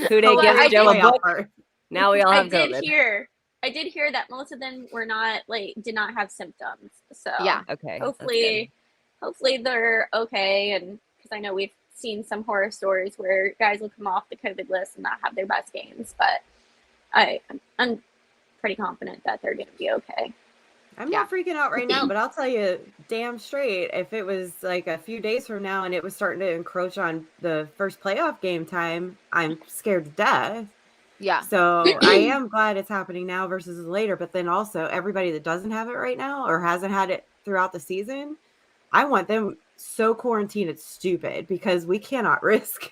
Who they Well, give I Joe a did- book? Now we all I have did COVID. hear that most of them were not did not have symptoms. So Yeah. Okay. hopefully they're okay. And because I know we've seen some horror stories where guys will come off the COVID list and not have their best games, but I'm pretty confident that they're going to be okay. I'm not freaking out right now, but I'll tell you damn straight, if it was like a few days from now and it was starting to encroach on the first playoff game time, I'm scared to death. Yeah. So I am glad it's happening now versus later. But then also everybody that doesn't have it right now or hasn't had it throughout the season, I want them so quarantined it's stupid because we cannot risk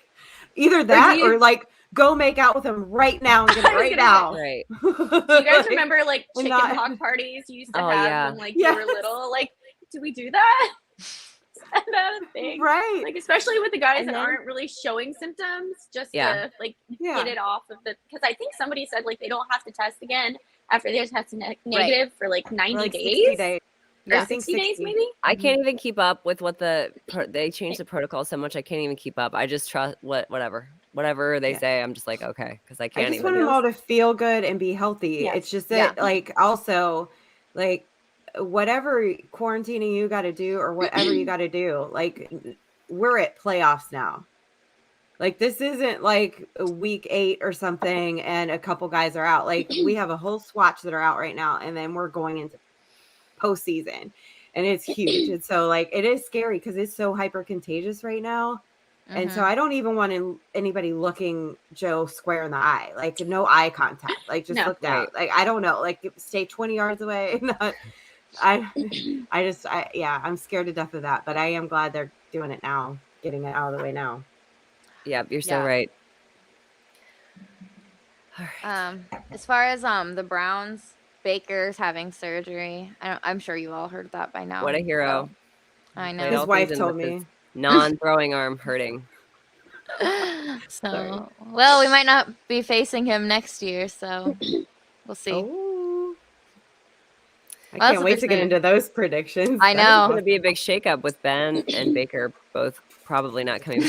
either that or like go make out with them right now and get it right now. Right. Do you guys remember like and chicken not- hawk parties you used to Oh, have yeah. when like you were Yes. little? Like, do we do that? Is that a thing? Right. Like, especially with the guys And that then- aren't really showing symptoms, just Yeah. to like Yeah. get it off of the. Because I think somebody said like they don't have to test again after they test negative for like 90 Or like days. 60 days. Or I think 60 days 60. maybe. I can't even keep up with what they changed the protocol so much. I can't even keep up. I just trust whatever they Yeah. say. I'm just like, okay, because I I can't just even. want them all to feel good and be healthy. Yes. It's just that, like, also, like, whatever quarantining you got to do or whatever you got to do, like, we're at playoffs now. Like, this isn't like a week 8 or something and a couple guys are out. Like, we have a whole swatch that are out right now, and then we're going into postseason, and it's huge. And so, like, it is scary because it's so hyper contagious right now. And so I don't even want anybody looking Joe square in the eye, like no eye contact, like just No. look down. Like, I don't know, like stay 20 yards away. I'm scared to death of that, but I am glad they're doing it now, getting it out of the way now. Yeah, you're so Yeah. right. All right. As far as the Browns, Baker's having surgery. I'm sure you all heard that by now. What a hero. I Played know. His all wife things in told with his me. non-throwing arm hurting. So, well, we might not be facing him next year, so we'll see. Oh, I Well, that's can't what wait they're to get saying. into those predictions. I That is know. It's going to be a big shakeup with Ben and Baker both probably not coming.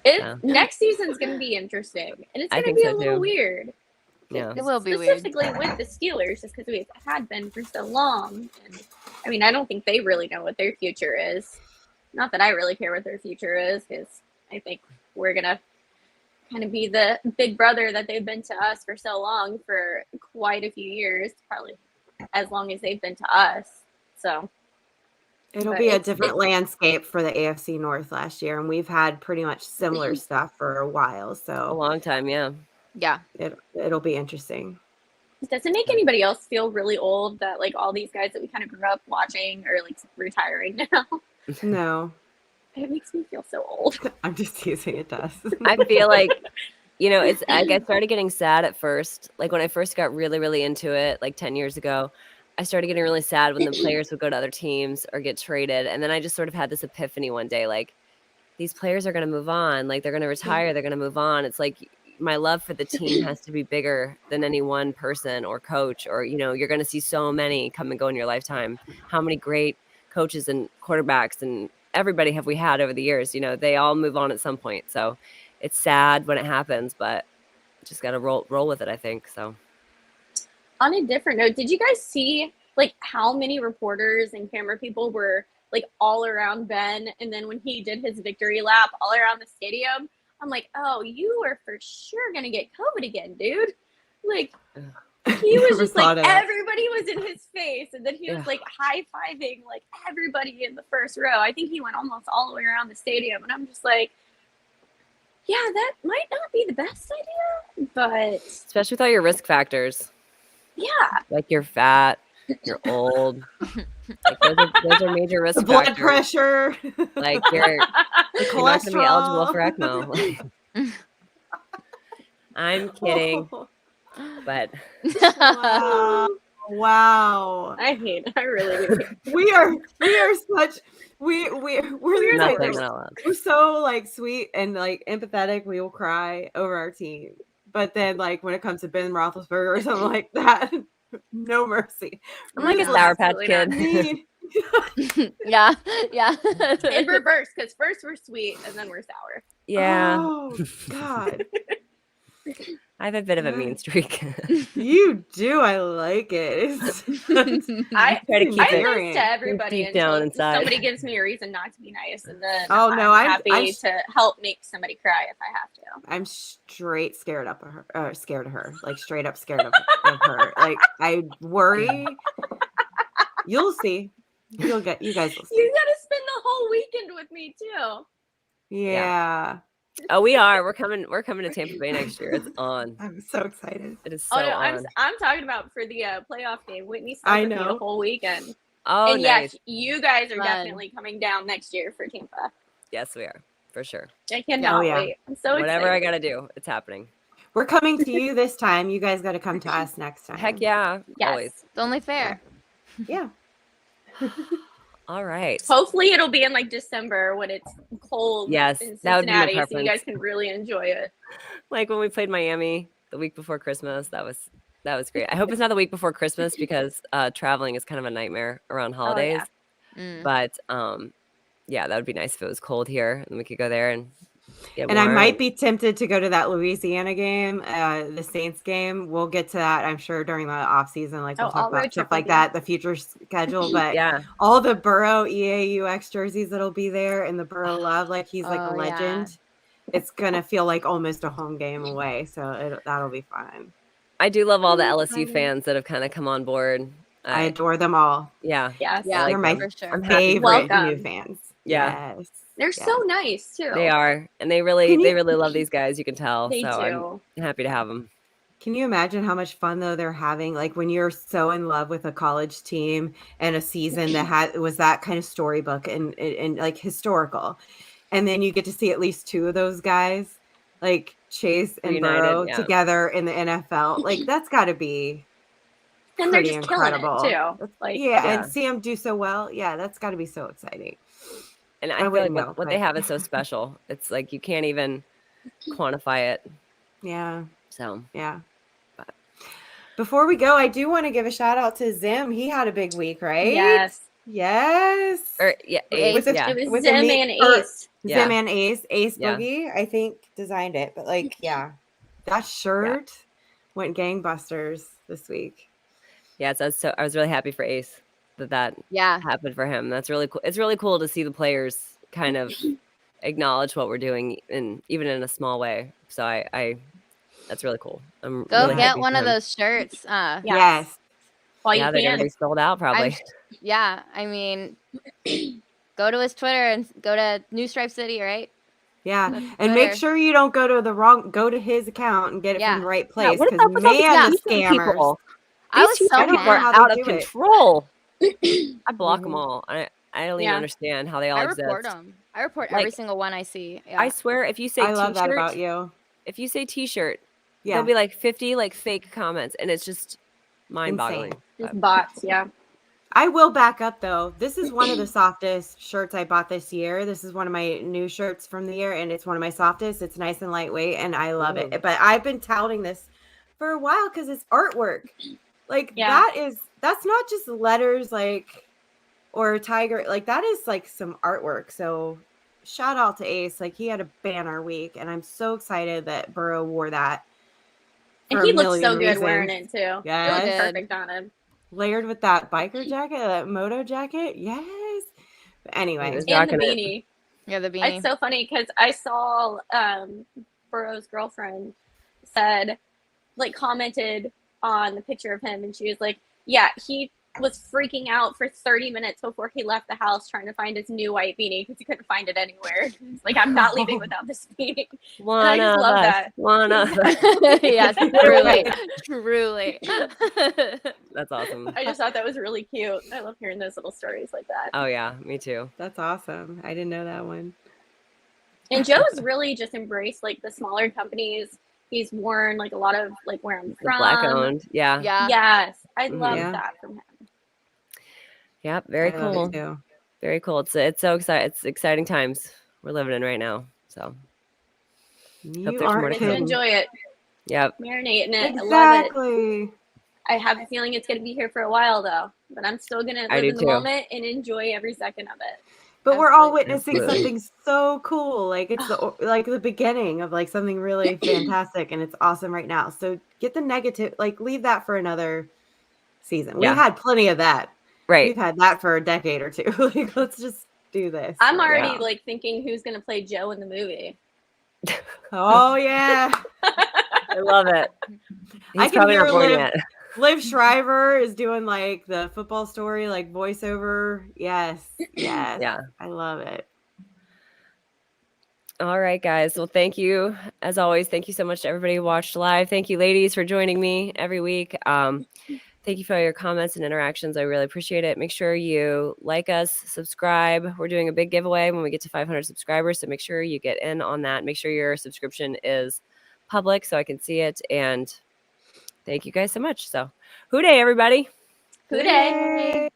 Yeah. Next season's going to be interesting, and it's I going to think be so, a little too. weird. Yeah. It will be weird. Specifically with the Steelers, just because we had been for so long. And I mean, I don't think they really know what their future is. Not that I really care what their future is, because I think we're gonna kind of be the big brother that they've been to us for so long, for quite a few years, probably as long as they've been to us. So It'll but be a it's- different landscape for the AFC North last year, and we've had pretty much similar stuff for a while. A So long time, yeah. Yeah. it'll be interesting. Does it make anybody else feel really old that like all these guys that we kind of grew up watching are like retiring now? No, It makes me feel so old. I'm just teasing. It does. I feel like, it's like I started getting sad at first. Like when I first got really, really into it, like 10 years ago, I started getting really sad when the players would go to other teams or get traded. And then I just sort of had this epiphany one day, like these players are going to move on. Like they're going to retire. They're going to move on. It's like my love for the team has to be bigger than any one person or coach, or, you're going to see so many come and go in your lifetime. How many great coaches and quarterbacks and everybody have we had over the years? They all move on at some point. So it's sad when it happens, but just got to roll with it, I think. So On a different note, did you guys see like how many reporters and camera people were like all around Ben, and then when he did his victory lap all around the stadium? I'm like, oh, you are for sure gonna get COVID again, dude. Like he was Never just like thought of it. everybody was in his face, and then he was Ugh. like high-fiving like everybody in the first row. I think he went almost all the way around the stadium, and I'm just like, yeah, that might not be the best idea, but especially with all your risk factors, yeah. like you're fat, you're old, like those are major risk The blood factors. pressure, Like you're not going to be eligible for cholesterol. ECMO. I'm kidding, but Wow. Wow. I hate it. I really do. We are such we're the Nothing type not that allowed. we're so like sweet and like empathetic. We will cry over our team, but then like when it comes to Ben Roethlisberger or something like that, no mercy. I'm like a Ruthless. Sour Patch Absolutely not. Kid. Mean. Yeah, yeah. In reverse, because first we're sweet and then we're sour. Yeah, Oh God. I have a bit of a mean streak. You do. I like it. I try to keep I'm it nice to everybody deep down until inside. somebody gives me a reason not to be nice, and then Oh, no, I'm I'm happy to help make somebody cry if I have to. I'm straight scared of her. Scared of her. Like straight up scared of her. Like I worry. You'll see. You guys will see. You gotta spend the whole weekend with me too. Yeah. Oh, we are. We're coming to Tampa Bay next year. It's on. I'm so excited. It is so Oh no, on. I'm talking about for the playoff game. Whitney stuck I with me the know. whole weekend. Oh, And nice. yes, you guys are Fun. definitely coming down next year for Tampa. Yes, we are. For sure. I cannot yeah. wait. I'm so Whatever I excited. got to do, it's happening. We're coming to you this time. You guys got to come to us next time. Heck yeah. Yes. Always. It's only fair. Yeah. All right. Hopefully it'll be in like December when it's cold Yes, in that would be my Cincinnati, so you preference. guys can really enjoy it. Like when we played Miami the week before Christmas, that was great. I hope it's not the week before Christmas because traveling is kind of a nightmare around holidays. Mm. But yeah, that would be nice if it was cold here and we could go there and get And I warm. might be tempted to go to that Louisiana game, the Saints game. We'll get to that, I'm sure, during the off season. Like we'll Oh, talk I'll road about trip stuff like with you. that, the future schedule. But Yeah. all the Burrow EAUX jerseys that'll be there and the Burrow love, like he's like a Oh, yeah. legend. It's gonna feel like almost a home game away, so that'll be fun. I do love all the Oh, LSU fun. fans that have kind of come on board. I adore them all. Yeah. Yes. Yeah, They're my for sure. I'm happy for favorite Welcome. new fans. Yeah. Yes. They're Yeah. so nice too. They are, and they really Can you- love these guys. You can tell. They So do. I'm happy to have them. Can you imagine how much fun though they're having? Like when you're so in love with a college team and a season that was that kind of storybook and like historical, and then you get to see at least two of those guys, like Chase and Reunited, Burrow, yeah. together in the NFL. Like that's got to be And they're pretty just killing incredible. it too. Like yeah, Yeah. and see them do so well. Yeah, that's got to be so exciting. And I I feel like wouldn't know, what they but- have is so special. It's like you can't even quantify it. Yeah. So Yeah. But- Before we go, I do want to give a shout out to Zim. He had a big week, right? yes. Yes. or yeah, Ace. Ace, yeah. It was With Zim a and neat- or- Ace. Yeah. Zim and Ace Yeah. Boogie, I think, designed it. But like, yeah, that shirt went gangbusters this week. Yeah, so I was really happy for Ace that Yeah. happened for him. That's really cool. It's really cool to see the players kind of acknowledge what we're doing, and even in a small way. So I that's really cool. I'm Go really get happy one for of him. those shirts. Yes. Yes. While Yeah, you they're gonna can. be sold out probably. Yeah, I mean, go to his Twitter and go to New Stripe City, right? Yeah. That's And make Twitter. sure you don't go to his account and get it Yeah. from the right Yeah, place. what is Because up with all these man, the T-shirt scammers. people? I These was T-shirt so people know are how mad. they out of do it. control. I block them Mhm. all. I don't even Yeah. understand how they all I exist. report them. I report every Like, single one I see. Yeah. I swear, if you say I love that T-shirt, about you. if you say T-shirt, Yeah. there'll be like 50 like fake comments, and it's just mind-boggling. Just bots, yeah. I will back up though. This is one of the softest shirts I bought this year. This is one of my new shirts from the year, and it's one of my softest. It's nice and lightweight, and I love Ooh. it. But I've been touting this for a while because it's artwork. Like Yeah. that's not just letters like or tiger. Like that is like some artwork. So shout out to Ace. Like he had a banner week, and I'm so excited that Burrow wore that. And for he a looks so million good wearing reasons. it too. Yes. It looks Good. perfect on him. Layered with that biker jacket, that moto jacket. Yes. But anyway, He's And the rocking it. beanie. Yeah, the beanie. It's so funny because I saw Burrow's girlfriend said, like, commented on the picture of him, and she was like, yeah, he was freaking out for 30 minutes before he left the house trying to find his new white beanie because he couldn't find it anywhere. He's like, I'm not leaving without this beanie. One I just of love us. that. One of us. Yes, truly. Truly. That's awesome. I just thought that was really cute. I love hearing those little stories like that. Oh yeah, me too. that's awesome. I didn't know that one. And Joe's really just embraced like the smaller companies He's worn like a lot of like where I'm The from. black owned. Yeah. Yeah. Yes, I Mhm. love Yeah. that from him. Yep. Very I love cool. it too. Very cool. It's so exciting. It's exciting times we're living in right now. So You there's more aren't to Get to come. kidding. enjoy it, Yep. marinate in it. I love it. Exactly. I have a feeling it's going to be here for a while though, but I'm still going to I live do in the too. moment and enjoy every second of it. But we're all Absolutely. witnessing Absolutely. something so cool. Like it's the beginning of like something really fantastic, and it's awesome right now. So get the negative, like leave that for another season. We've Yeah. had plenty of that. Right. We've had that for a decade or two. Like let's just do this. I'm right already now. like thinking who's going to play Joe in the movie. Oh yeah. I love it. I He's can probably hear not born yet. Liv Shriver is doing like the football story, like voiceover. Yes. Yes. Yeah. I love it. All right, guys. Well, thank you. As always, thank you so much to everybody who watched live. Thank you, ladies, for joining me every week. Thank you for all your comments and interactions. I really appreciate it. Make sure you like us, subscribe. We're doing a big giveaway when we get to 500 subscribers, so make sure you get in on that. Make sure your subscription is public so I can see it. And thank you guys so much. So, hoo day, everybody. Who day?